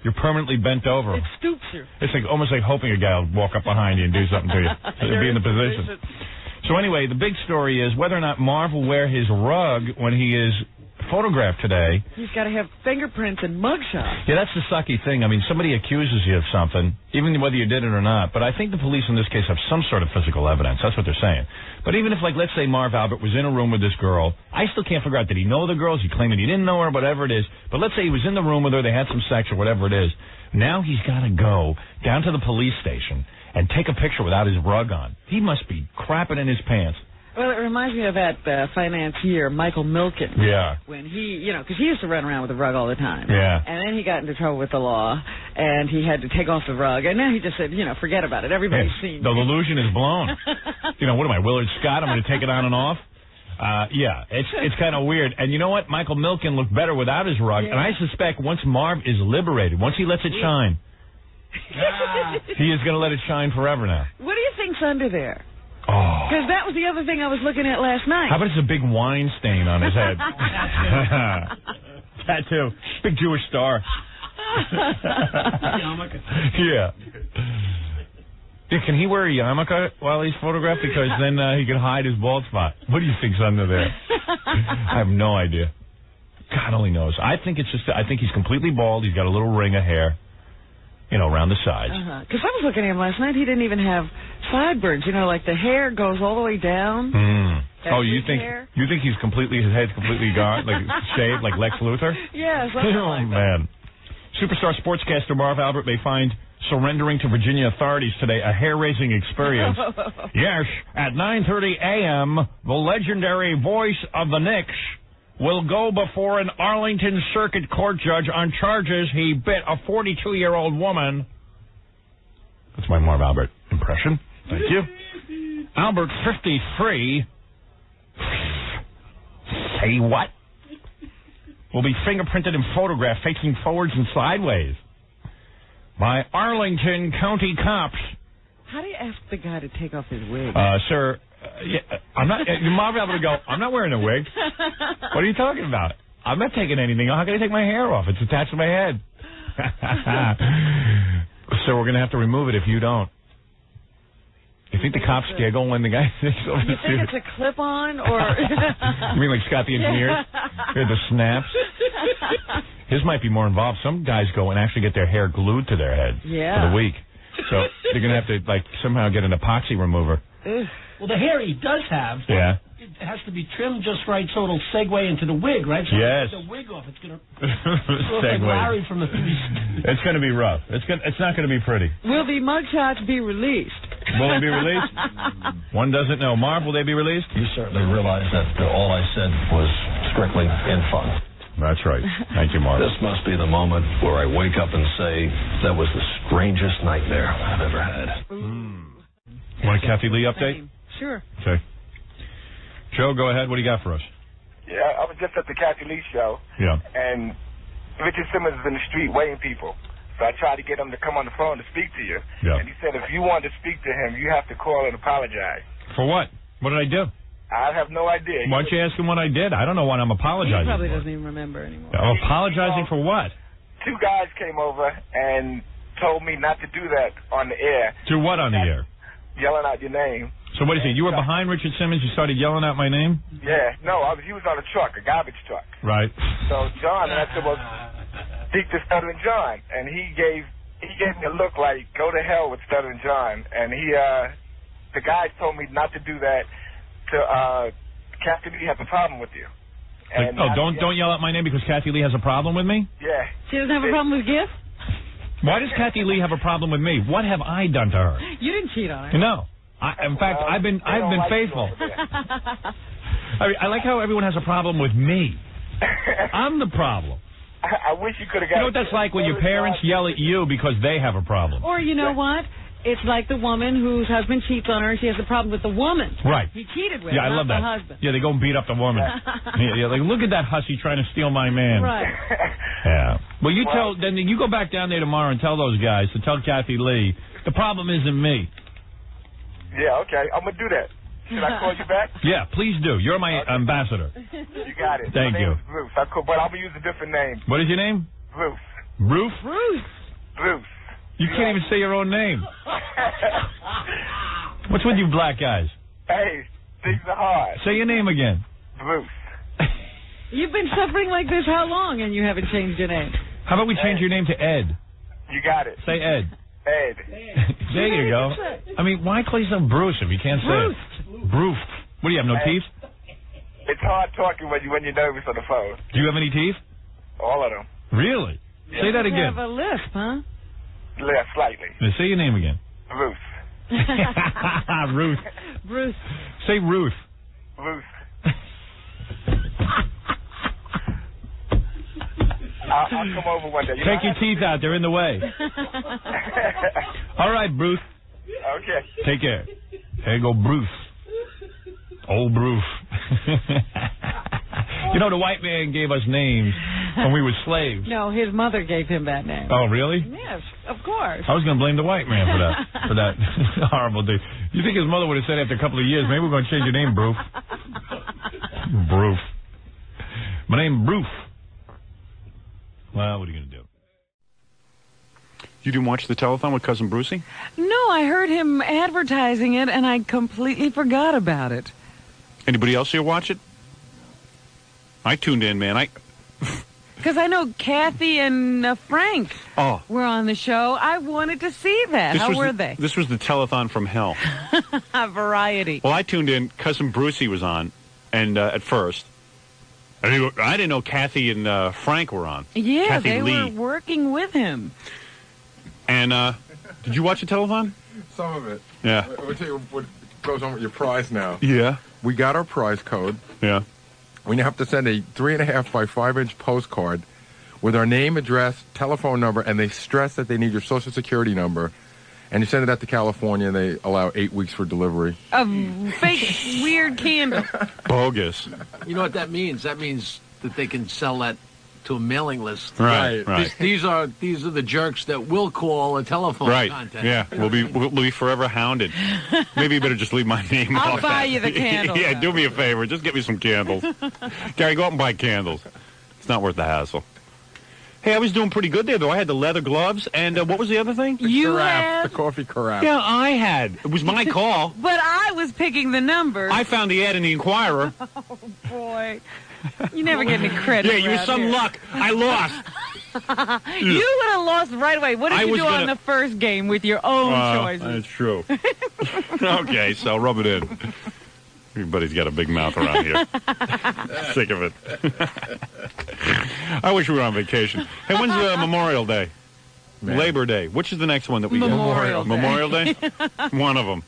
You're permanently bent over. It stoops you. It's almost like hoping a guy will walk up behind you and do something to you. So you'll be in the position. So anyway, the big story is whether or not Marv will wear his rug when he is photographed today. He's got to have fingerprints and mugshots. Yeah, that's the sucky thing. I mean, somebody accuses you of something, even whether you did it or not. But I think the police in this case have some sort of physical evidence. That's what they're saying. But even if, let's say Marv Albert was in a room with this girl, I still can't figure out, did he know the girl? Is he claiming he didn't know her? Whatever it is. But let's say he was in the room with her, they had some sex or whatever it is. Now he's got to go down to the police station and take a picture without his rug on. He must be crapping in his pants. Well, it reminds me of that financier, Michael Milken. Yeah. When he, because he used to run around with a rug all the time. Yeah. And then he got into trouble with the law, and he had to take off the rug. And then he just said, forget about it. Everybody's seen the me. illusion is blown. What am I, Willard Scott? I'm going to take it on and off? Yeah, it's kind of weird. And you know what? Michael Milken looked better without his rug. And I suspect once Marv is liberated, once he lets it shine, he is going to let it shine forever now. What do you think's under there? Oh. Because that was the other thing I was looking at last night. How about it's a big wine stain on his head? Tattoo. Big Jewish star. Yeah. Can he wear a yarmulke while he's photographed? Because then he can hide his bald spot. What do you think's under there? I have no idea. God only knows. I think he's completely bald. He's got a little ring of hair, around the sides. Because I was looking at him last night. He didn't even have sideburns. Like the hair goes all the way down. Oh, you think his head's completely gone, like shaved, like Lex Luthor? Yeah, something like that. Man. Superstar sportscaster Marv Albert may find surrendering to Virginia authorities today a hair-raising experience. Yes, at 9:30 a.m., the legendary voice of the Knicks will go before an Arlington Circuit Court judge on charges he bit a 42-year-old woman. That's my Marv Albert impression. Thank you. Albert, 53. Say what? Will be fingerprinted and photographed facing forwards and sideways by Arlington County cops. How do you ask the guy to take off his wig? Sir, I'm not. Marv Albert go, I'm not wearing a wig. What are you talking about? I'm not taking anything off. How can I take my hair off? It's attached to my head. So we're going to have to remove it if you don't. You think the cops giggle when the guy takes off his suit? You think it's a clip-on, or... You mean like Scott the Engineer? Hear the snaps? His might be more involved. Some guys go and actually get their hair glued to their head for the week. So they're going to have to, somehow get an epoxy remover. Well, the hair he does have, it has to be trimmed just right so it'll segue into the wig, right? So yes. If the wig off, it's going to look like Larry from the It's going to be rough. It's not going to be pretty. Will the mugshots be released? Will they be released? One doesn't know. Marv, will they be released? You certainly realize that all I said was strictly in fun. That's right. Thank you, Marv. This must be the moment where I wake up and say, that was the strangest nightmare I've ever had. Want a Kathie Lee update? Sure. Okay. Joe, go ahead. What do you got for us? Yeah, I was just at the Kathie Lee show. Yeah. And Richard Simmons is in the street waiting people. So I tried to get him to come on the phone to speak to you. Yeah. And he said if you wanted to speak to him, you have to call and apologize. For what? What did I do? I have no idea. Why don't you ask him what I did? I don't know what I'm apologizing for. He probably doesn't even remember anymore. I'm apologizing for what? Two guys came over and told me not to do that on the air. To what on the air? Yelling out your name. So what is it? You were behind Richard Simmons. You started yelling out my name? Yeah. No, he was on a truck, a garbage truck. Right. So John, and I said, well, speak to Stuttering John. And he gave me a look like, go to hell with Stuttering John. And the guy told me not to do that. Kathie Lee has a problem with you. And don't yell out my name because Kathie Lee has a problem with me? Yeah. She doesn't have a problem with GIF? Why does Kathie Lee have a problem with me? What have I done to her? You didn't cheat on her. No. In fact, I've been faithful. I like how everyone has a problem with me. I'm the problem. I wish you could have got. You know what that's like when your parents yell at you because they have a problem. Or you know what? It's like the woman whose husband cheats on her and she has a problem with the woman. Right. He cheated with I her, love not that. the husband. Yeah, they go and beat up the woman. Yeah, like, look at that hussy trying to steal my man. Right. Yeah. Well, then you go back down there tomorrow and tell those guys to tell Kathie Lee the problem isn't me. Yeah, okay. I'm going to do that. Should I call you back? Yeah, please do. You're my ambassador. You got it. Thank you. My name is Bruce. But I'm going to use a different name. What is your name? Bruce. Bruce? Bruce. You can't even say your own name. What's with you black guys? Hey, things are hard. Say your name again. Bruce. You've been suffering like this how long and you haven't changed your name? How about we change your name to Ed? You got it. Say Ed. Ed. There you go. I mean, why call yourself Bruce if you can't say it? Bruce. What do you have, no teeth? It's hard talking when you're nervous on the phone. Do you have any teeth? All of them. Really? Yeah. Say that again. You have a lisp, huh? Yeah, slightly. Now, say your name again. Ruth. Ruth. Bruce. Say Ruth. Ruth. I'll come over one day. Take your teeth out. They're in the way. All right, Bruce. Okay. Take care. There you go, Bruce. Old Bruce. You know, the white man gave us names when we were slaves. No, his mother gave him that name. Oh, really? Yes, of course. I was going to blame the white man for that horrible thing. You think his mother would have said after a couple of years, maybe we're going to change your name, Broof? Broof. My name, Broof. Well, what are you going to do? You didn't watch the telethon with Cousin Brucey? No, I heard him advertising it, and I completely forgot about it. Anybody else here watch it? I tuned in, man. Because I know Kathie and Frank were on the show. I wanted to see that. How were they? This was the telethon from hell. Variety. Well, I tuned in. Cousin Brucey was on, and at first. I didn't know Kathie and Frank were on. Yeah, Kathie they Lee. were working with him. And did you watch the telethon? Some of it. Yeah. I'll tell you what goes on with your prize now. Yeah. We got our prize code. Yeah. We now have to send a 3.5 by 5-inch postcard with our name, address, telephone number, and they stress that they need your Social Security number. And you send it out to California, and they allow 8 weeks for delivery. A fake, weird candle. Bogus. You know what that means? That means that they can sell that to a mailing list. Right. These are the jerks that will call a telephone contest. Yeah, we'll be forever hounded. Maybe you better just leave my name off. I'll buy you the candles. Yeah, do me a favor. Just get me some candles. Gary, go out and buy candles. It's not worth the hassle. Hey, I was doing pretty good there, though. I had the leather gloves, and what was the other thing? The coffee carafe. Yeah, I had. It was my call. But I was picking the numbers. I found the ad in the Inquirer. Oh, boy. You never get any credit. Yeah, you had some luck. I lost. You would have lost right away. What did you do on the first game with your own choices? That's true. Okay, so rub it in. Everybody's got a big mouth around here. Sick of it. I wish we were on vacation. Hey, when's Memorial Day? Man. Labor Day. Which is the next one that we get? Memorial Day? One of them.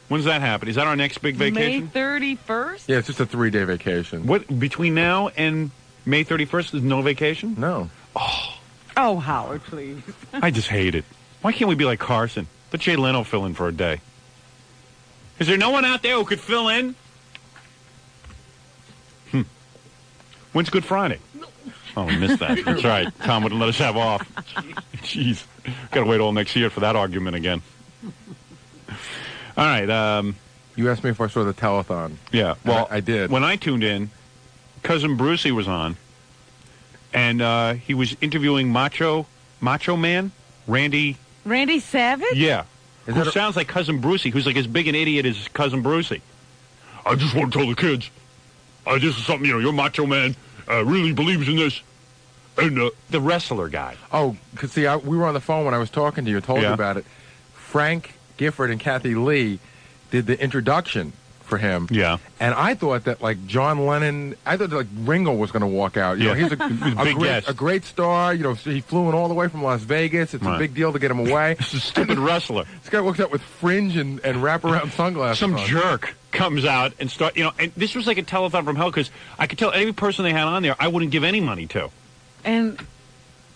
When's that happen? Is that our next big vacation? May 31st? Yeah, it's just a 3-day vacation. What, between now and May 31st, there's no vacation? No. Oh, Howard, please. I just hate it. Why can't we be like Carson? Let Jay Leno fill in for a day. Is there no one out there who could fill in? When's Good Friday? Oh, we missed that. That's right. Tom wouldn't let us have off. Jeez. Got to wait all next year for that argument again. All right. You asked me if I saw the telethon. Yeah. Well, I did. When I tuned in, Cousin Brucey was on, and he was interviewing Macho Man, Randy Savage? Yeah. Who sounds like Cousin Brucey, who's like as big an idiot as Cousin Brucey. I just want to tell the kids, this is something, your Macho Man really believes in this. And the wrestler guy. Oh, because see, we were on the phone when I was talking to you, told you about it. Frank Gifford and Kathie Lee did the introduction for him. Yeah. And I thought that, like, John Lennon, I thought that, like, Ringo was going to walk out. You know, he's a great star. You know, he flew in all the way from Las Vegas. It's a big deal to get him away. It's a stupid wrestler. This guy walks out with fringe and wraparound sunglasses. Some jerk comes out and and this was like a telethon from hell, because I could tell every person they had on there, I wouldn't give any money to. And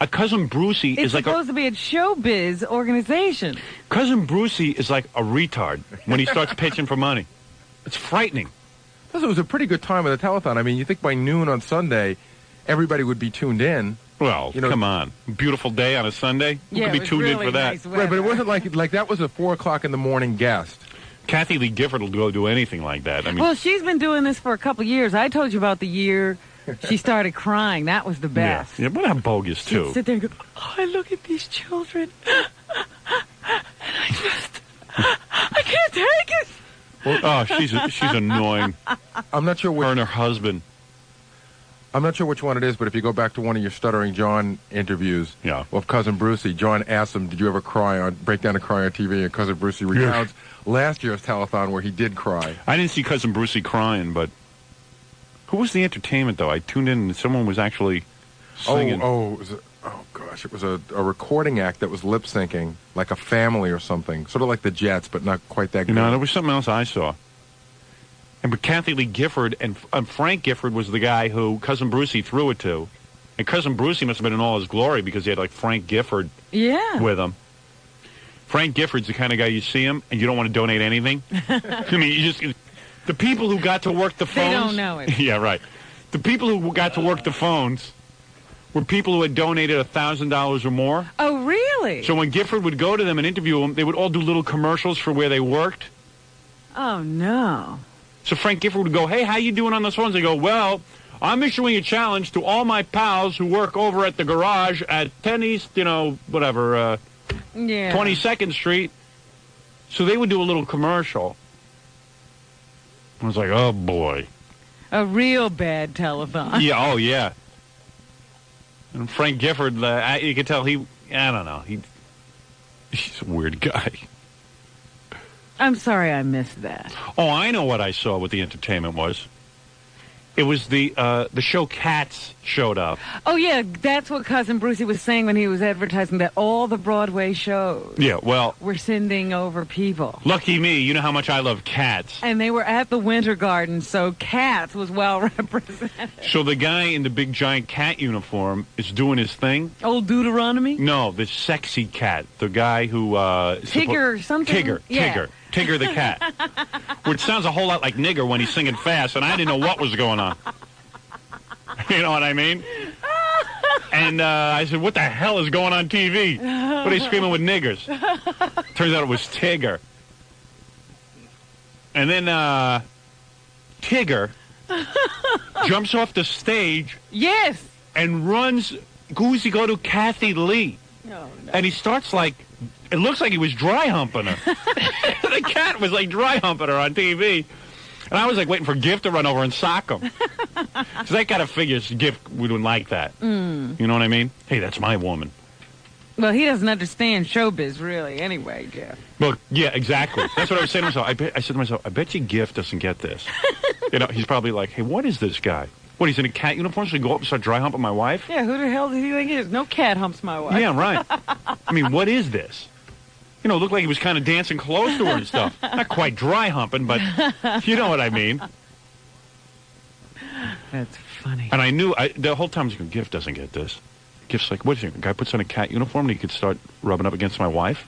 a Cousin Brucey is like supposed to be a showbiz organization. Cousin Brucey is like a retard when he starts pitching for money. It's frightening. It was a pretty good time of the telethon. I mean, you think by noon on Sunday, everybody would be tuned in. Well, come on. Beautiful day on a Sunday? Who could be tuned in for that? Right, but it wasn't like that was a 4 o'clock in the morning guest. Kathie Lee Gifford will go do anything like that. I mean, well, she's been doing this for a couple of years. I told you about the year she started crying. That was the best. Yeah, but I'm bogus, too. She'd sit there and go, I look at these children, and I can't take it. Well, she's annoying. I'm not sure her and her husband. I'm not sure which one it is, but if you go back to one of your Stuttering John interviews of Cousin Brucey, John asked him, did you ever break down and cry on TV? And Cousin Brucey recounts last year's telethon where he did cry. I didn't see Cousin Brucey crying, but who was the entertainment, though? I tuned in and someone was actually singing. It was a recording act that was lip-syncing, like a family or something. Sort of like the Jets, but not quite that good. No, there was something else I saw. But Kathie Lee Gifford and Frank Gifford was the guy who Cousin Brucey threw it to. And Cousin Brucey must have been in all his glory because he had, like, Frank Gifford with him. Frank Gifford's the kind of guy you see him and you don't want to donate anything. I mean, The people who got to work the phones... They don't know it. Yeah, right. The people who got to work the phones were people who had donated $1,000 or more. Oh, really? So when Gifford would go to them and interview them, they would all do little commercials for where they worked. Oh, no. So Frank Gifford would go, hey, how you doing on those phones? They go, well, I'm issuing a challenge to all my pals who work over at the garage at 10 East, 22nd Street. So they would do a little commercial. I was like, oh, boy. A real bad telethon. Yeah, oh, yeah. And Frank Gifford, you could tell I don't know, he's a weird guy. I'm sorry I missed that. Oh, I know what I saw, what the entertainment was. It was the show Cats showed up. Oh, yeah, that's what Cousin Brucey was saying when he was advertising that all the Broadway shows Yeah, well... were sending over people. Lucky me, you know how much I love Cats. And they were at the Winter Garden, so Cats was well represented. So the guy in the big giant cat uniform is doing his thing. Old Deuteronomy? No, the sexy cat. The guy who... Tigger something? Tigger, yeah. Tigger. Tigger the cat. Which sounds a whole lot like nigger when he's singing fast, and I didn't know what was going on. You know what I mean? And I said, what the hell is going on TV? What are they screaming with niggers? Turns out it was Tigger. And then Tigger jumps off the stage. Yes. And runs, goes to go to Kathie Lee. No. And he starts like, it looks like he was dry humping her. The cat was like dry humping her on TV. And I was like waiting for Giff to run over and sock him. So that kind of figures Giff wouldn't like that. Mm. You know what I mean? Hey, that's my woman. Well, he doesn't understand showbiz, really, anyway, Jeff. Well, yeah, exactly. That's what I was saying to myself. I said to myself, I bet you Giff doesn't get this. He's probably like, hey, what is this guy? What, he's in a cat uniform, so he go up and start dry humping my wife? Yeah, who the hell does he think he is? No cat humps my wife. Yeah, right. I mean, what is this? It looked like he was kind of dancing close to her and stuff. Not quite dry humping, but you know what I mean. That's funny. And I knew, the whole time I was going, Giff doesn't get this. Giff's like, what is it? A guy puts on a cat uniform and he could start rubbing up against my wife?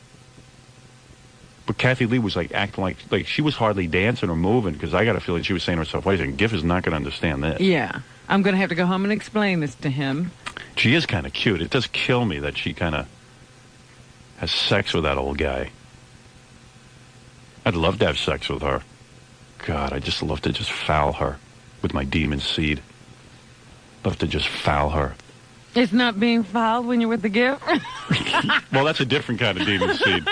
But Kathie Lee was like acting like she was hardly dancing or moving, because I got a feeling she was saying to herself, wait a second, Giff is not going to understand this. Yeah. I'm going to have to go home and explain this to him. She is kind of cute. It does kill me that she kind of has sex with that old guy. I'd love to have sex with her. God, I'd just love to just foul her with my demon seed. Love to just foul her. It's not being fouled when you're with the gift? Well, that's a different kind of demon seed.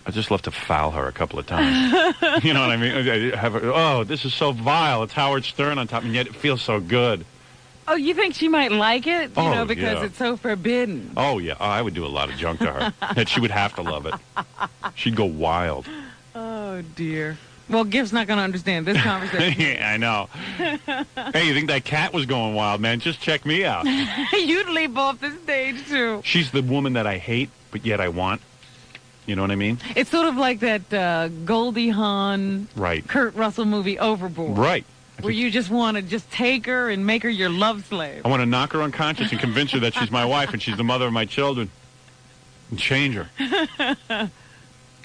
I just love to foul her a couple of times. You know what I mean? I have her, oh, this is so vile. It's Howard Stern on top, and yet it feels so good. Oh, you think she might like it? Because yeah. it's so forbidden. Oh, yeah. Oh, I would do a lot of junk to her. And she would have to love it. She'd go wild. Oh, dear. Well, Giff's not going to understand this conversation. Yeah, I know. Hey, you think that cat was going wild, man? Just check me out. You'd leap off the stage, too. She's the woman that I hate, but yet I want. You know what I mean? It's sort of like that Goldie Hawn, right. Kurt Russell movie, Overboard. Right. Where you just want to just take her and make her your love slave. I want to knock her unconscious and convince her that she's my wife and she's the mother of my children. And change her.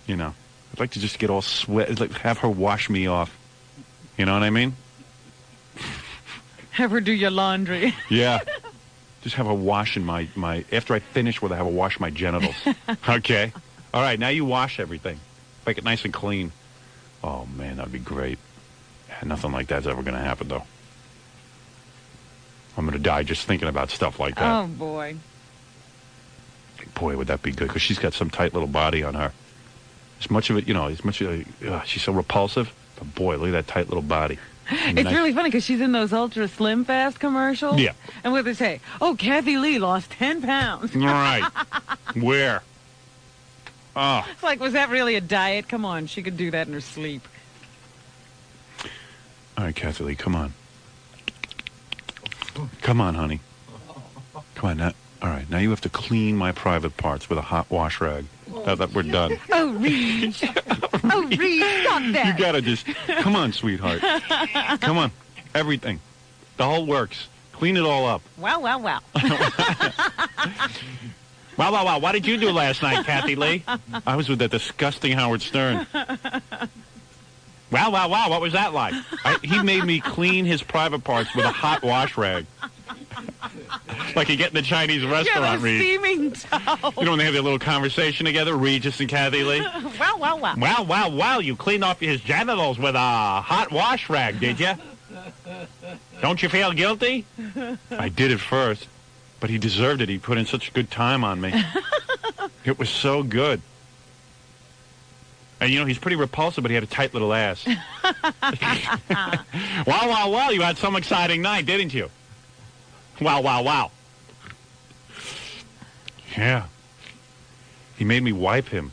You know. I'd like to just get all sweat, like have her wash me off. You know what I mean? Have her do your laundry. Yeah. Just have her wash in my after I finish with her, have her wash my genitals. Okay? All right, now you wash everything. Make it nice and clean. Oh, man, that'd be great. Nothing like that's ever going to happen, though. I'm going to die just thinking about stuff like that. Oh, boy. Boy, would that be good, because she's got some tight little body on her. As much of it, she's so repulsive, but boy, look at that tight little body. It's really funny, because she's in those Ultra Slim Fast commercials. Yeah. And what they say, oh, Kathie Lee lost 10 pounds. All right. Where? Oh. It's like, was that really a diet? Come on, she could do that in her sleep. All right, Kathie Lee, come on. Come on, honey. Come on, now. All right, now you have to clean my private parts with a hot wash rag. Now that we're done. Oh, Reed. Oh, Reed, stop that. You gotta just, come on, sweetheart. Come on, everything. The whole works. Clean it all up. Wow, wow, wow. Wow, wow, wow. What did you do last night, Kathie Lee? I was with that disgusting Howard Stern. Wow, wow, wow, what was that like? He made me clean his private parts with a hot wash rag. Like you get in the Chinese restaurant, Reed. Steaming towel. You know when they have their little conversation together, Regis and Kathie Lee? Wow, wow, wow. Wow, wow, wow, you cleaned off his genitals with a hot wash rag, did you? Don't you feel guilty? I did it first, but he deserved it. He put in such good time on me. It was so good. And, you know, he's pretty repulsive, but he had a tight little ass. Wow, wow, wow, you had some exciting night, didn't you? Wow, wow, wow. Yeah. He made me wipe him.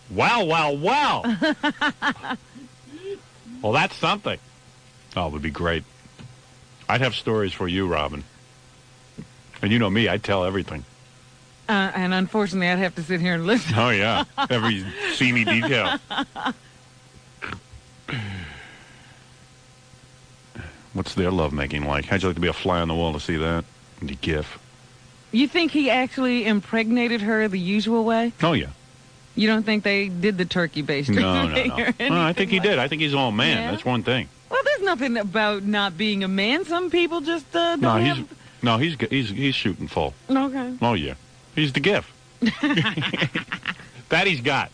Wow, wow, wow. Well, that's something. Oh, it would be great. I'd have stories for you, Robin. And you know me, I'd tell everything. And unfortunately, I'd have to sit here and listen. Oh, yeah. Every seamy detail. What's their lovemaking like? How'd you like to be a fly on the wall to see that? The GIF. You think he actually impregnated her the usual way? Oh, yeah. You don't think they did the turkey baster? No. Well, I think he did. I think he's all man. Yeah. That's one thing. Well, there's nothing about not being a man. Some people just don't have... No, he's shooting full. Okay. Oh, yeah. He's the GIF. That he's got.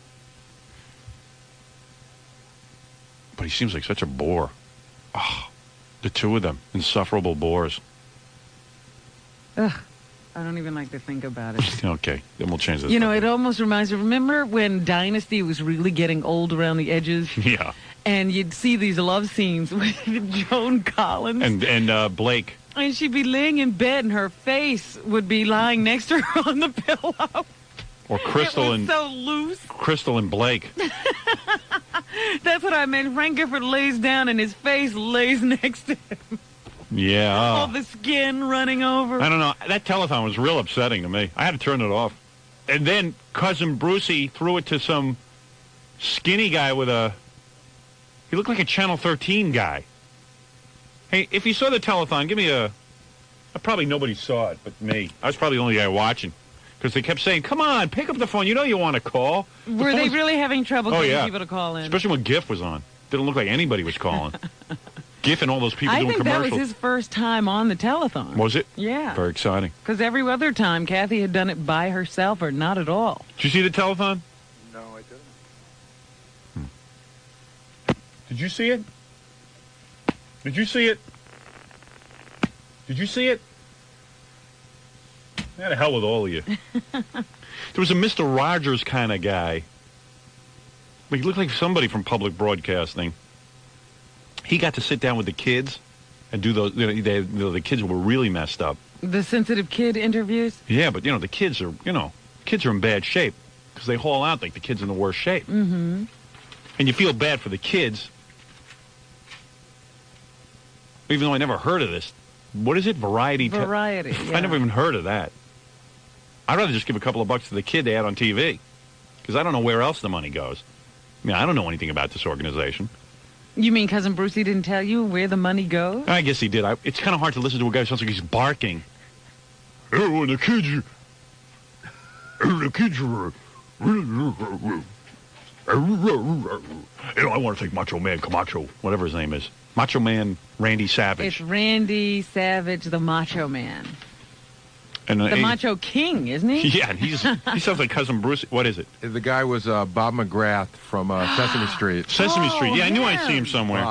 But he seems like such a bore. Oh, the two of them, insufferable bores. Ugh, I don't even like to think about it. Okay, then we'll change this. You know, it almost reminds me, remember when Dynasty was really getting old around the edges? Yeah. And you'd see these love scenes with Joan Collins. And Blake. And she'd be laying in bed and her face would be lying next to her on the pillow. Or Crystal and so loose. Crystal and Blake. That's what I meant. Frank Gifford lays down and his face lays next to him. Yeah. All the skin running over. I don't know. That telethon was real upsetting to me. I had to turn it off. And then Cousin Brucey threw it to some skinny guy with a... He looked like a Channel 13 guy. Hey, if you saw the telethon, give me a... Probably nobody saw it but me. I was probably the only guy watching. Because they kept saying, come on, pick up the phone. You know you want to call. Were they really having trouble getting people to call in? Especially when GIF was on. Didn't look like anybody was calling. GIF and all those people doing commercials. I think that was his first time on the telethon. Was it? Yeah. Very exciting. Because every other time, Kathie had done it by herself or not at all. Did you see the telethon? No, I didn't. Did you see it? Did you see it? Did you see it? How the hell with all of you? There was a Mr. Rogers kind of guy. He looked like somebody from public broadcasting. He got to sit down with the kids and do those. The kids were really messed up. The sensitive kid interviews? Yeah, but, the kids are, kids are in bad shape because they haul out like the kids in the worst shape. Mm-hmm. And you feel bad for the kids. Even though I never heard of this. What is it? Variety? Variety, yeah. I never even heard of that. I'd rather just give a couple of bucks to the kid they had on TV. Because I don't know where else the money goes. I mean, I don't know anything about this organization. You mean Cousin Brucey didn't tell you where the money goes? I guess he did. It's kind of hard to listen to a guy who sounds like he's barking. Oh, the kids are... I want to thank Macho Man Camacho, whatever his name is. Macho Man Randy Savage. It's Randy Savage, the Macho Man. And, the Macho King, isn't he? Yeah, and he sounds like Cousin Bruce. What is it? The guy was Bob McGrath from Sesame Street. Sesame Street. Yeah, I knew I'd see him somewhere.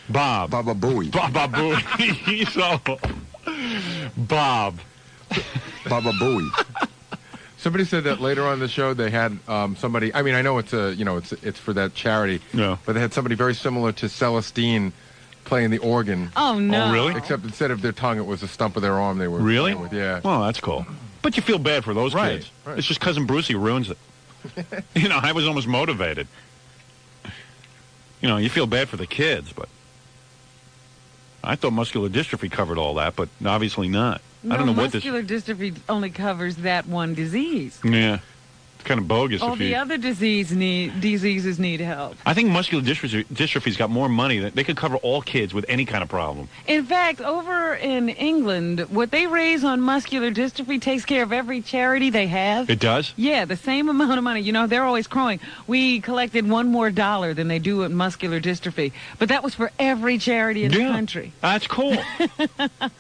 Bob. Baba Booey. Baba Booey. Bob. Baba Booey. Somebody said that later on in the show they had somebody. I mean, I know it's it's for that charity. Yeah. But they had somebody very similar to Celestine playing the organ. Oh no! Oh really? Except instead of their tongue, it was the stump of their arm they were really playing with. Yeah. Well, that's cool. But you feel bad for those kids. Right. It's just Cousin Brucey ruins it. I was almost motivated. You feel bad for the kids, but I thought muscular dystrophy covered all that, but obviously not. No, I don't know what this... muscular dystrophy only covers that one disease. Yeah. It's kind of bogus. All the other diseases need help. I think muscular dystrophy's got more money. They could cover all kids with any kind of problem. In fact, over in England, what they raise on muscular dystrophy takes care of every charity they have. It does? Yeah, the same amount of money. You know, they're always crowing. We collected $1 more than they do at muscular dystrophy. But that was for every charity in the country. That's cool.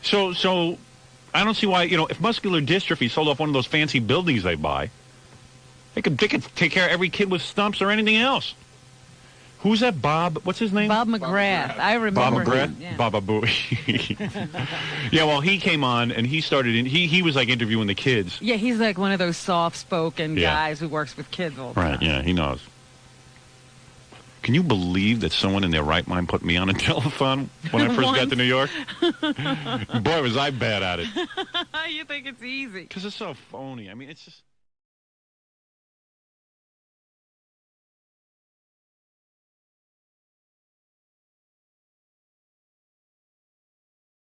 So I don't see why, if muscular dystrophy sold off one of those fancy buildings they buy, they could take care of every kid with stumps or anything else. Who's that, Bob? What's his name? Bob McGrath. I remember Bob McGrath? him. Yeah. Baba Booey. Yeah, well, he came on, and he started, he was, like, interviewing the kids. Yeah, he's like one of those soft-spoken guys who works with kids all the time. Right, yeah, he knows. Can you believe that someone in their right mind put me on a telephone when I first got to New York? Boy, was I bad at it. You think it's easy. Because it's so phony. I mean, it's just...